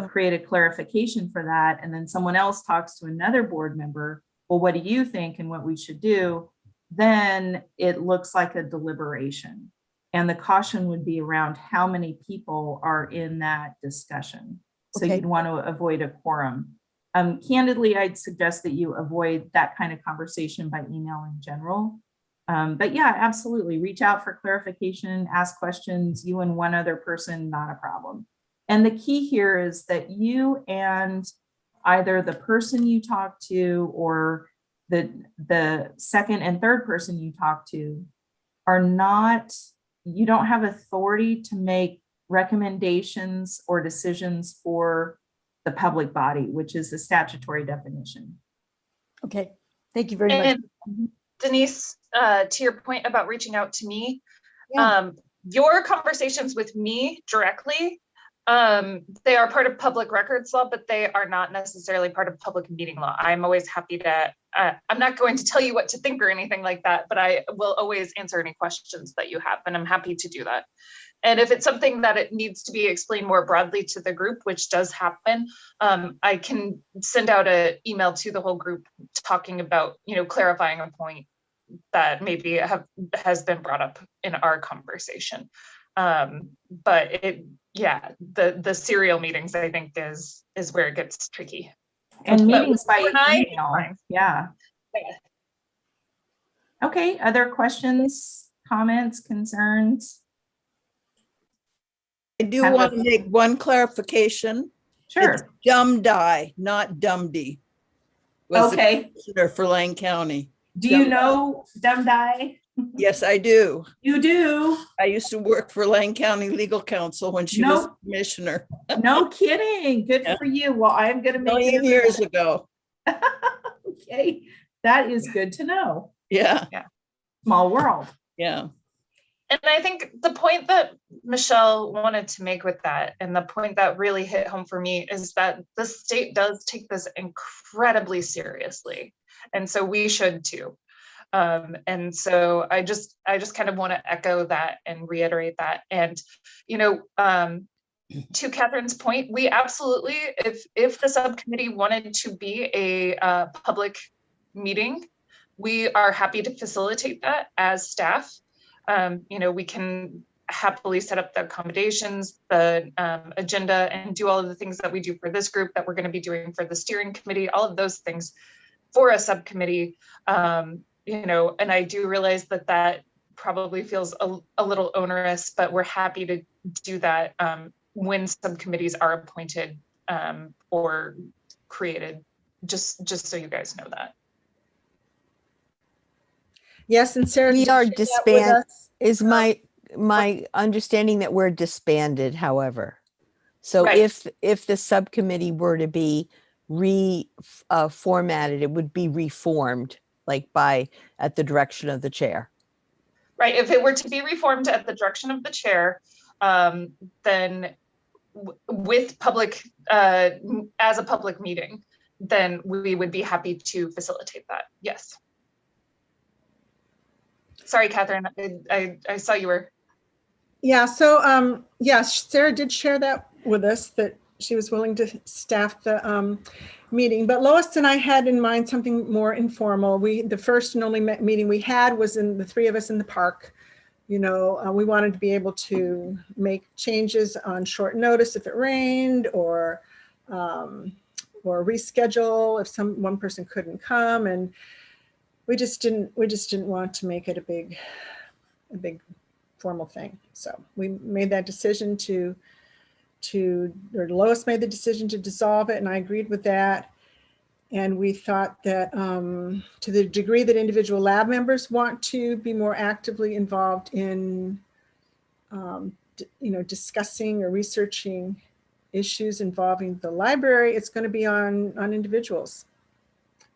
create a clarification for that? And then someone else talks to another board member, well, what do you think and what we should do? Then it looks like a deliberation. And the caution would be around how many people are in that discussion. So Okay. you'd want to avoid a quorum. Candidly, I'd suggest that you avoid that kind of conversation by email in general. But yeah, absolutely. Reach out for clarification, ask questions, you and one other person, not a problem. And the key here is that you and either the person you talk to or the second and third person you talk to are not, you don't have authority to make recommendations or decisions for the public body, which is the statutory definition. Okay, thank you very much. And Denise, to your point about reaching out to me, Yeah. your conversations with me directly, they are part of public records law, but they are not necessarily part of public meeting law. I'm always happy to, I'm not going to tell you what to think or anything like that, but I will always answer any questions that you have, and I'm happy to do that. And if it's something that it needs to be explained more broadly to the group, which does happen, I can send out an email to the whole group talking about, clarifying a point that maybe has been brought up in our conversation. But the serial meetings, I think, is where it gets tricky. And But meetings by overnight, email. fine. Yeah. Okay, other questions, comments, concerns? I do Kind of want a- to make one clarification. Sure. It's Dumdi, not Dumdy. Was the Okay. commissioner for Lane County. Do you know Dumdi? Yes, I do. You do? I used to work for Lane County Legal Counsel when she was commissioner. No kidding. Good Yeah. for you. Well, I'm going to A make million years ago. Okay, that is good to know. Yeah. Small world. Yeah. And I think the point that Michelle wanted to make with that, and the point that really hit home for me, is that the state does take this incredibly seriously. And so we should too. And so I just kind of want to echo that and reiterate that. And, to Catherine's point, we absolutely, if the subcommittee wanted to be a public meeting, we are happy to facilitate that as staff. We can happily set up the accommodations, the agenda, and do all of the things that we do for this group that we're going to be doing for the steering committee, all of those things for a subcommittee. And I do realize that probably feels a little onerous, but we're happy to do that when subcommittees are appointed or created, just so you guys know that. Yes, and Sarah, We did you are share that with disbanded. us? Is my understanding that we're disbanded, however. So Right. if the subcommittee were to be reformatted, it would be reformed, like at the direction of the chair. Right. If it were to be reformed at the direction of the chair, then with public, as a public meeting, then we would be happy to facilitate that. Yes. Sorry, Catherine, I saw you were. Yeah, so Sarah did share that with us, that she was willing to staff the meeting, but Lois and I had in mind something more informal. The first and only meeting we had was the three of us in the park. We wanted to be able to make changes on short notice if it rained, or reschedule if one person couldn't come, and we just didn't want to make it a big formal thing. So we made that decision or Lois made the decision to dissolve it, and I agreed with that. And we thought that to the degree that individual lab members want to be more actively involved in, discussing or researching issues involving the library, it's going to be on individuals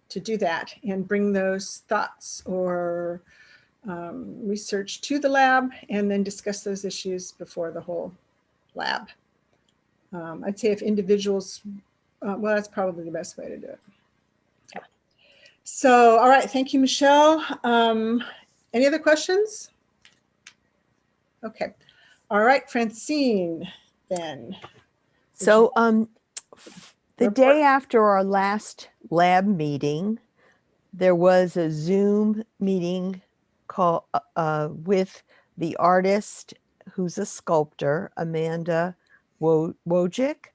to do that and bring those thoughts or research to the lab and then discuss those issues before the whole lab. I'd say if individuals, well, that's probably the best way to do it. Yeah. So, all right. Thank you, Michelle. Any other questions? Okay. All right, Francine, then. So the day after our last lab meeting, there was a Zoom meeting call with the artist who's a sculptor, Amanda Wojcik,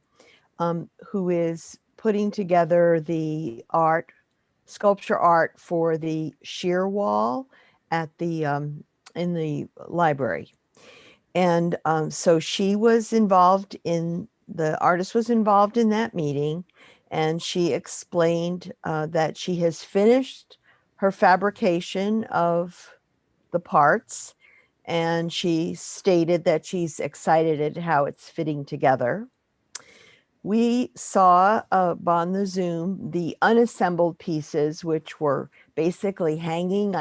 who is putting together the sculpture art for the sheer wall at the in the library. And so she was involved the artist was involved in that meeting, and she explained that she has finished her fabrication of the parts, and she stated that she's excited at how it's fitting together. We saw on the Zoom the unassembled pieces, which were basically hanging.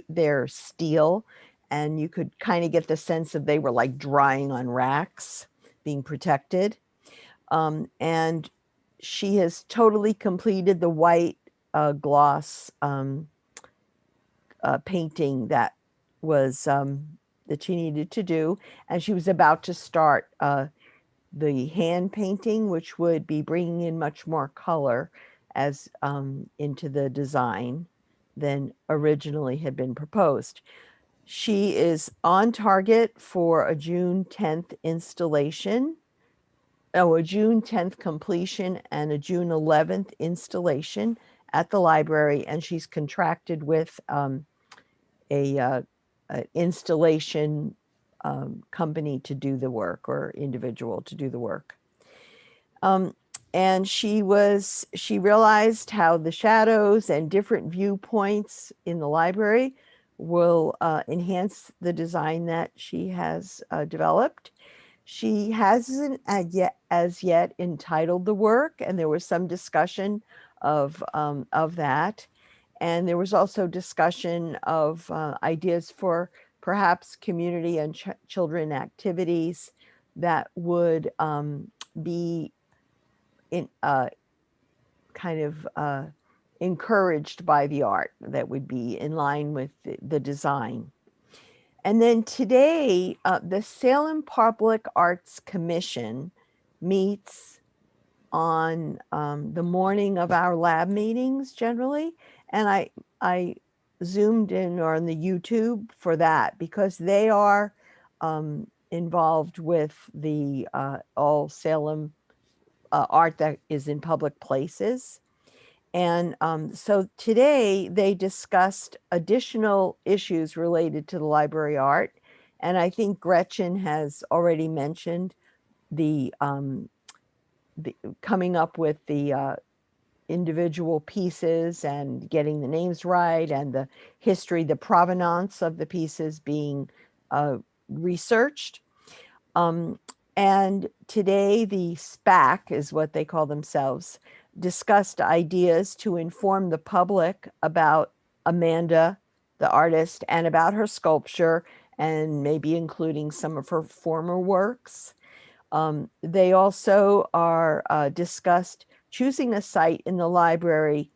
They're steel, and you could kind of get the sense that they were like drying on racks, being protected. And she has totally completed the white gloss painting that was that she needed to do, and she was about to start the hand painting, which would be bringing in much more color as into the design than originally had been proposed. She is on target for a June 10th installation, a June 10th completion and a June 11th installation at the library, and she's contracted with a installation company to do the work, or individual to do the work. And she realized how the shadows and different viewpoints in the library will enhance the design that she has developed. She hasn't as yet entitled the work, and there was some discussion of that. And there was also discussion of ideas for perhaps community and children activities that would be encouraged by the art, that would be in line with the design. And then today, the Salem Public Arts Commission meets on the morning of our lab meetings generally. And I zoomed in on the YouTube for that, because they are involved with the all Salem art that is in public places. And so today they discussed additional issues related to the library art. And I think Gretchen has already mentioned the coming up with the individual pieces and getting the names right, and the history, the provenance of the pieces being researched. And today the SPAC, is what they call themselves, discussed ideas to inform the public about Amanda, the artist, and about her sculpture, and maybe including some of her former works. They also are discussed choosing a site in the library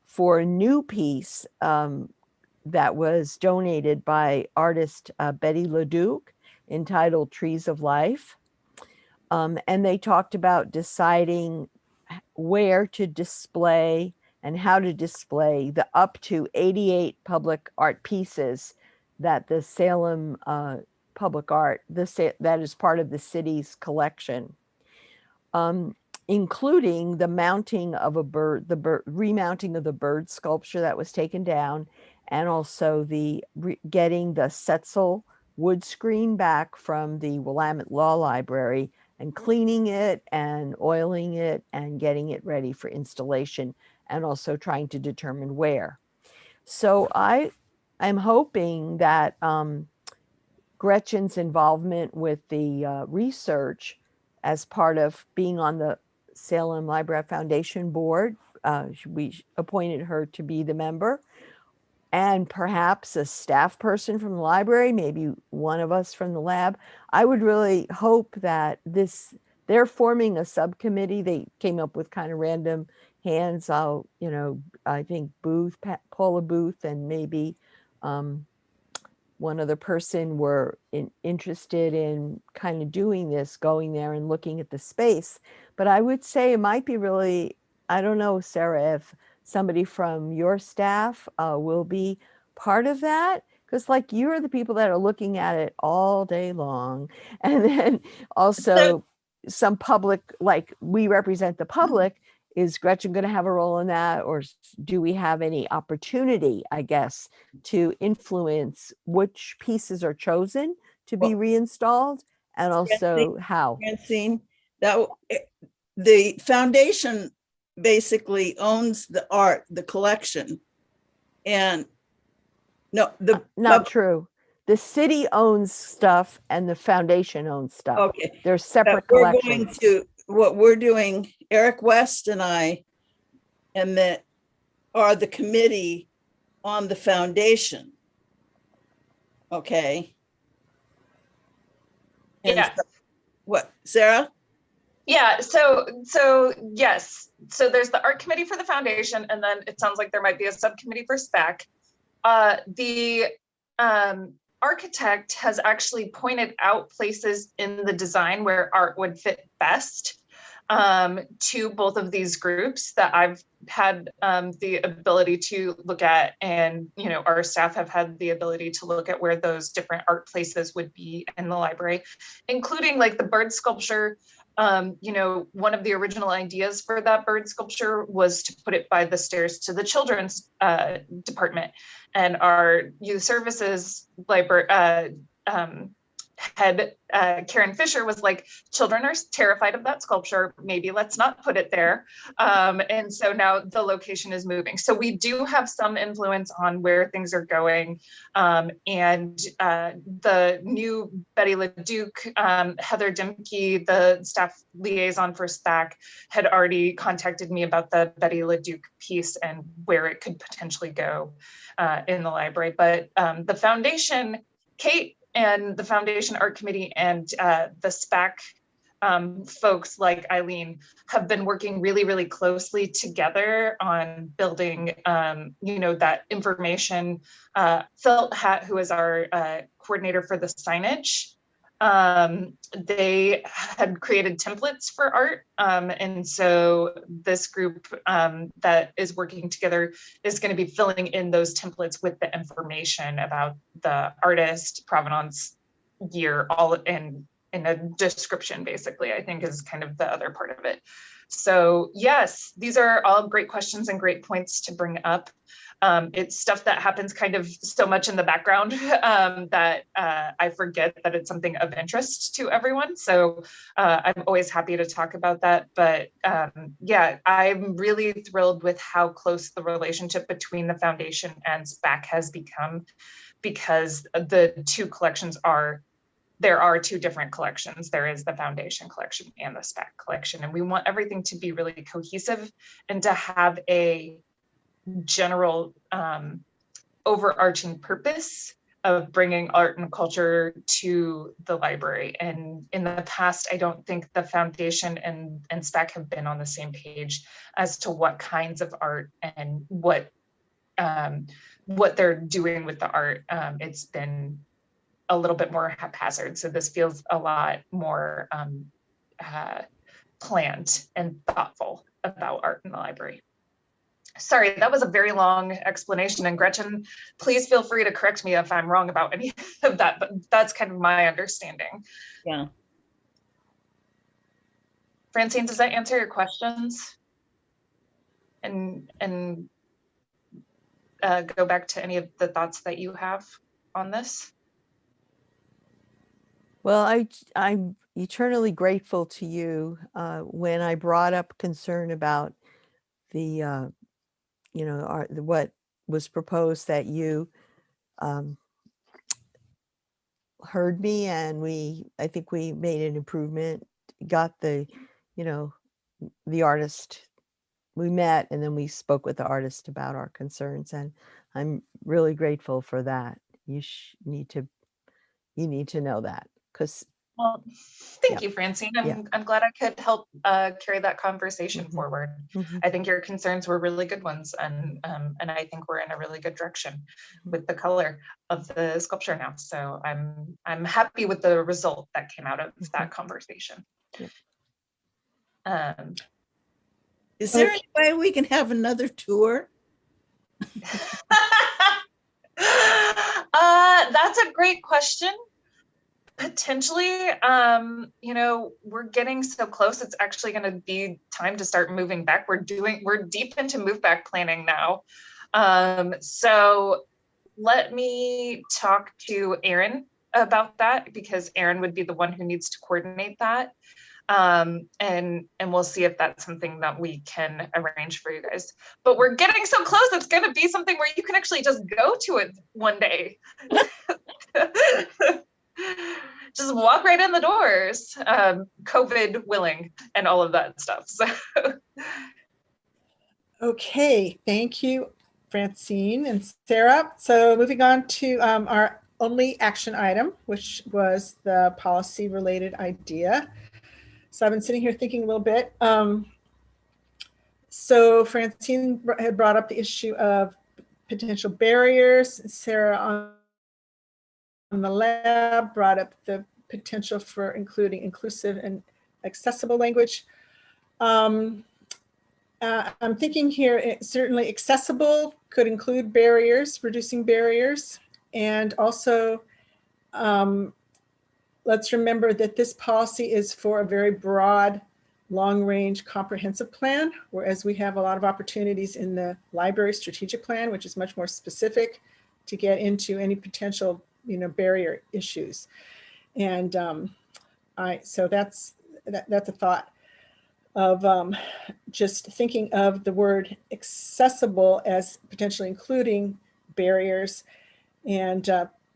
for a new piece that was donated by artist Betty Leduc, entitled Trees of Life. And they talked about deciding where to display and how to display the up to 88 public art pieces that the Salem Public Art, that is part of the city's collection, including the mounting of a bird, remounting of the bird sculpture that was taken down, and also getting the Setzel wood screen back from the Willamette Law Library and cleaning it and oiling it and getting it ready for installation, and also trying to determine where. So I'm hoping that Gretchen's involvement with the research as part of being on the Salem Library Foundation board, we appointed her to be the member, and perhaps a staff person from the library, maybe one of us from the lab. I would really hope that they're forming a subcommittee. They came up with kind of random hands. I think Paula Booth, and maybe one other person were interested in kind of doing this, going there and looking at the space. But I would say it might be really, I don't know, Sarah, if somebody from your staff will be part of that, because like you're the people that are looking at it all day long. And then also some public, like we represent the public. Is Gretchen going to have a role in that, or do we have any opportunity, I guess, to influence which pieces are chosen to be reinstalled, and also how? Francine, the foundation basically owns the art, the collection. And no, not true. The city owns stuff and the foundation owns stuff. Okay. They're separate we're collections. going to, what we're doing, Eric West and I, and that are the committee on the foundation. Okay. And Yeah. What, Sarah? Yeah, so yes, so there's the art committee for the foundation, and then it sounds like there might be a subcommittee for SPAC. The architect has actually pointed out places in the design where art would fit best to both of these groups that I've had the ability to look at, and our staff have had the ability to look at where those different art places would be in the library, including like the bird sculpture. One of the original ideas for that bird sculpture was to put it by the stairs to the children's department, and our youth services library head Karen Fisher was like, children are terrified of that sculpture, maybe let's not put it there. And so now the location is moving. So we do have some influence on where things are going. And the new Betty LeDuc, Heather Dimke, the staff liaison for SPAC, had already contacted me about the Betty LeDuc piece and where it could potentially go in the library. But the foundation, Kate and the Foundation Art Committee and the SPAC folks like Eileen have been working really, really closely together on building, that information. Phil Hatt, who is our coordinator for the signage, they had created templates for art. And so this group that is working together is going to be filling in those templates with the information about the artist, provenance, year, all in a description, basically, I think is kind of the other part of it. So yes, these are all great questions and great points to bring up. It's stuff that happens kind of so much in the background that I forget that it's something of interest to everyone. So I'm always happy to talk about that. But yeah, I'm really thrilled with how close the relationship between the foundation and SPAC has become, because the two collections there are two different collections. There is the foundation collection and the SPAC collection. And we want everything to be really cohesive and to have a general overarching purpose of bringing art and culture to the library. And in the past, I don't think the foundation and SPAC have been on the same page as to what kinds of art and what they're doing with the art. It's been a little bit more haphazard. So this feels a lot more planned and thoughtful about art in the library. Sorry, that was a very long explanation. And Gretchen, please feel free to correct me if I'm wrong about any of that, but that's kind of my understanding. Yeah. Francine, does that answer your questions? And go back to any of the thoughts that you have on this? Well, I'm eternally grateful to you. When I brought up concern about the, what was proposed, that you heard me, and I think we made an improvement, got the artist, we met, and then we spoke with the artist about our concerns, and I'm really grateful for that. You need to know that, because Well, thank you, Francine. I'm glad I could help carry that conversation forward. I think your concerns were really good ones, and I think we're in a really good direction with the color of the sculpture now. So I'm happy with the result that came out of that conversation. Is there any way we can have another tour? That's a great question. Potentially, we're getting so close. It's actually going to be time to start moving back. We're deep into move back planning now. So let me talk to Erin about that, because Erin would be the one who needs to coordinate that. And we'll see if that's something that we can arrange for you guys. But we're getting so close, it's going to be something where you can actually just go to it one day. Just walk right in the doors, COVID willing, and all of that stuff. So. Okay, thank you, Francine and Sarah. So moving on to our only action item, which was the policy related idea. So I've been sitting here thinking a little bit. So Francine had brought up the issue of potential barriers. Sarah on the lab brought up the potential for including inclusive and accessible language. I'm thinking here, certainly accessible could include barriers, reducing barriers. And also, let's remember that this policy is for a very broad, long-range comprehensive plan, whereas we have a lot of opportunities in the library strategic plan, which is much more specific to get into any potential barrier issues. And so that's a thought of just thinking of the word accessible as potentially including barriers, and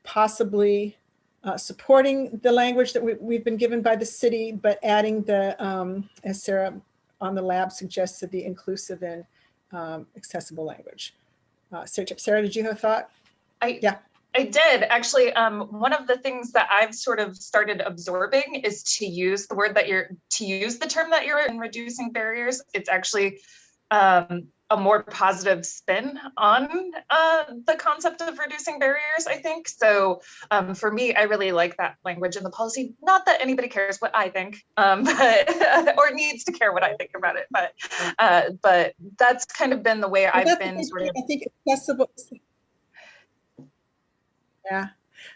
possibly supporting the language that we've been given by the city, but adding the, as Sarah on the lab suggested, the inclusive and accessible language. Sarah, did you have a thought? I did actually. One of the things that I've sort of started absorbing is to use the term that you're in, reducing barriers. It's actually a more positive spin on the concept of reducing barriers, I think. So for me, I really like that language in the policy. Not that anybody cares what I think, but or needs to care what I think about it, but that's kind of been the way I've been sort of. I think accessible. Yeah.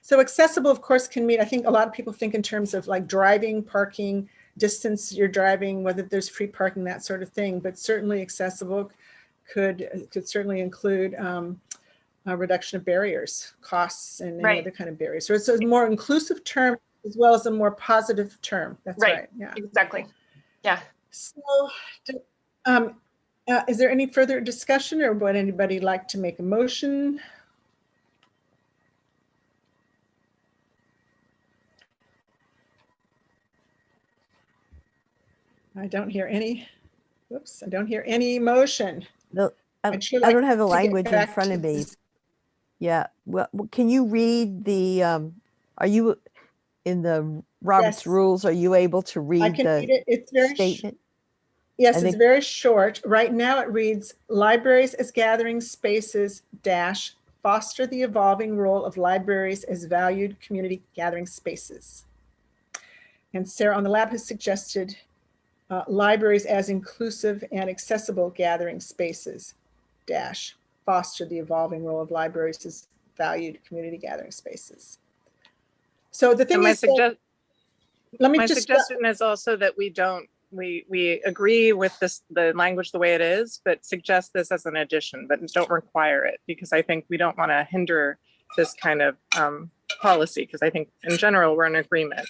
So accessible, of course, can mean, I think a lot of people think in terms of like driving, parking, distance you're driving, whether there's free parking, that sort of thing. But certainly accessible could certainly include a reduction of barriers, costs, and any other kind of barriers. So it's a more inclusive term as well as a more positive term. That's right. Yeah. Exactly. Yeah. So is there any further discussion, or would anybody like to make a motion? I don't hear any. Whoops! I don't hear any motion. No, I don't have the language in front of me. Yeah. Well, can you read the? Are you in the Robert's rules? Are you able to read I can the read it. It's very statement? Yes, it's very short. Right now, it reads: libraries as gathering spaces dash foster the evolving role of libraries as valued community gathering spaces. And Sarah on the lab has suggested. Libraries as inclusive and accessible gathering spaces, dash, foster the evolving role of libraries as valued community gathering spaces. So the thing is, my suggestion is also that we agree with the language the way it is, but suggest this as an addition, but don't require it, because I think we don't want to hinder this kind of policy, because I think in general, we're in agreement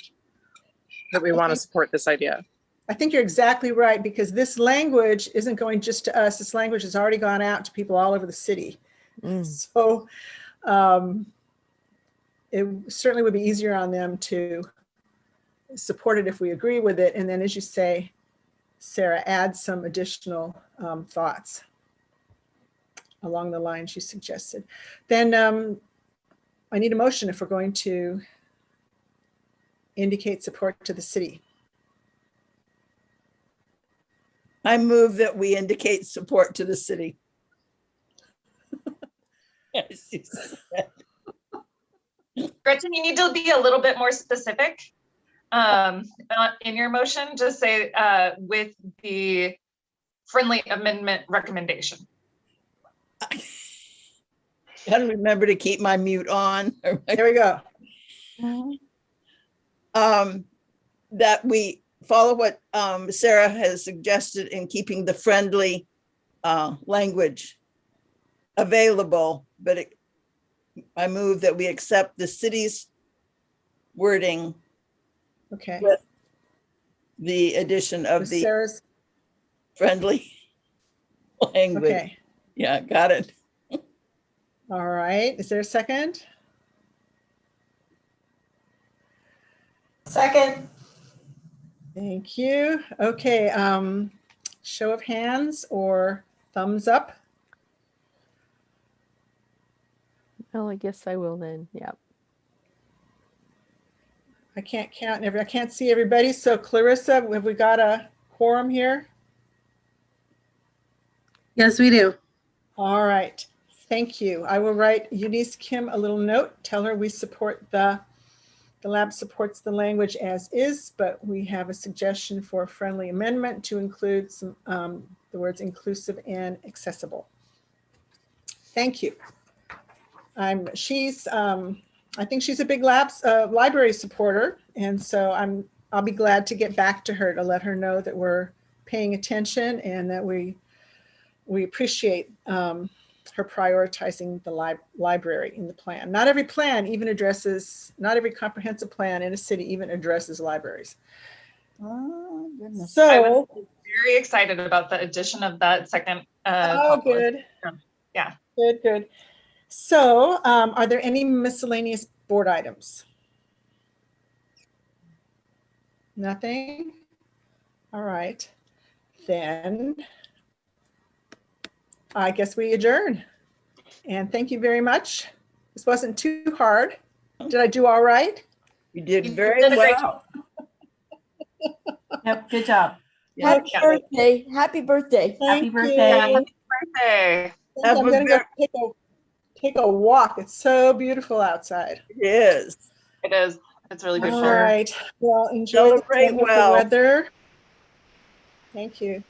that we want to support this idea. I think you're exactly right, because this language isn't going just to us. This language has already gone out to people all over the city. So it certainly would be easier on them to support it if we agree with it. And then, as you say, Sarah, add some additional thoughts along the lines you suggested. Then I need a motion if we're going to indicate support to the city. I move that we indicate support to the city. Yes, you said. Gretchen, you need to be a little bit more specific in your motion. Just say with the friendly amendment recommendation. Gotta remember to keep my mute on. There we go. That we follow what Sarah has suggested in keeping the friendly language available, but I move that we accept the city's wording. Okay. With the addition of With the Sarah's, friendly language. okay. Yeah, got it. All right. Is there a second? Second. Thank you. Okay. Show of hands or thumbs up. Well, I guess I will then. Yep. I can't count. I can't see everybody. So Clarissa, have we got a quorum here? Yes, we do. All right. Thank you. I will write Eunice Kim a little note. Tell her we support the lab supports the language as is, but we have a suggestion for a friendly amendment to include some the words inclusive and accessible. Thank you. I think she's a big library supporter, and so I'll be glad to get back to her to let her know that we're paying attention and that we appreciate her prioritizing the library in the plan. Not every plan even addresses, not every comprehensive plan in a city even addresses libraries. Oh, goodness. So I was very excited about the addition of that second. good. Yeah. Good. So are there any miscellaneous board items? Nothing? All right. Then I guess we adjourn. And thank you very much. This wasn't too hard. Did I do all right? You did very well. Yep, good job. Happy birthday. Happy birthday. Happy Thank birthday. you. Happy birthday. I'm going to go take a walk. It's so beautiful outside. It is. It is. It's really good All for right. Well, enjoy the Celebrate wonderful well. weather. Thank you.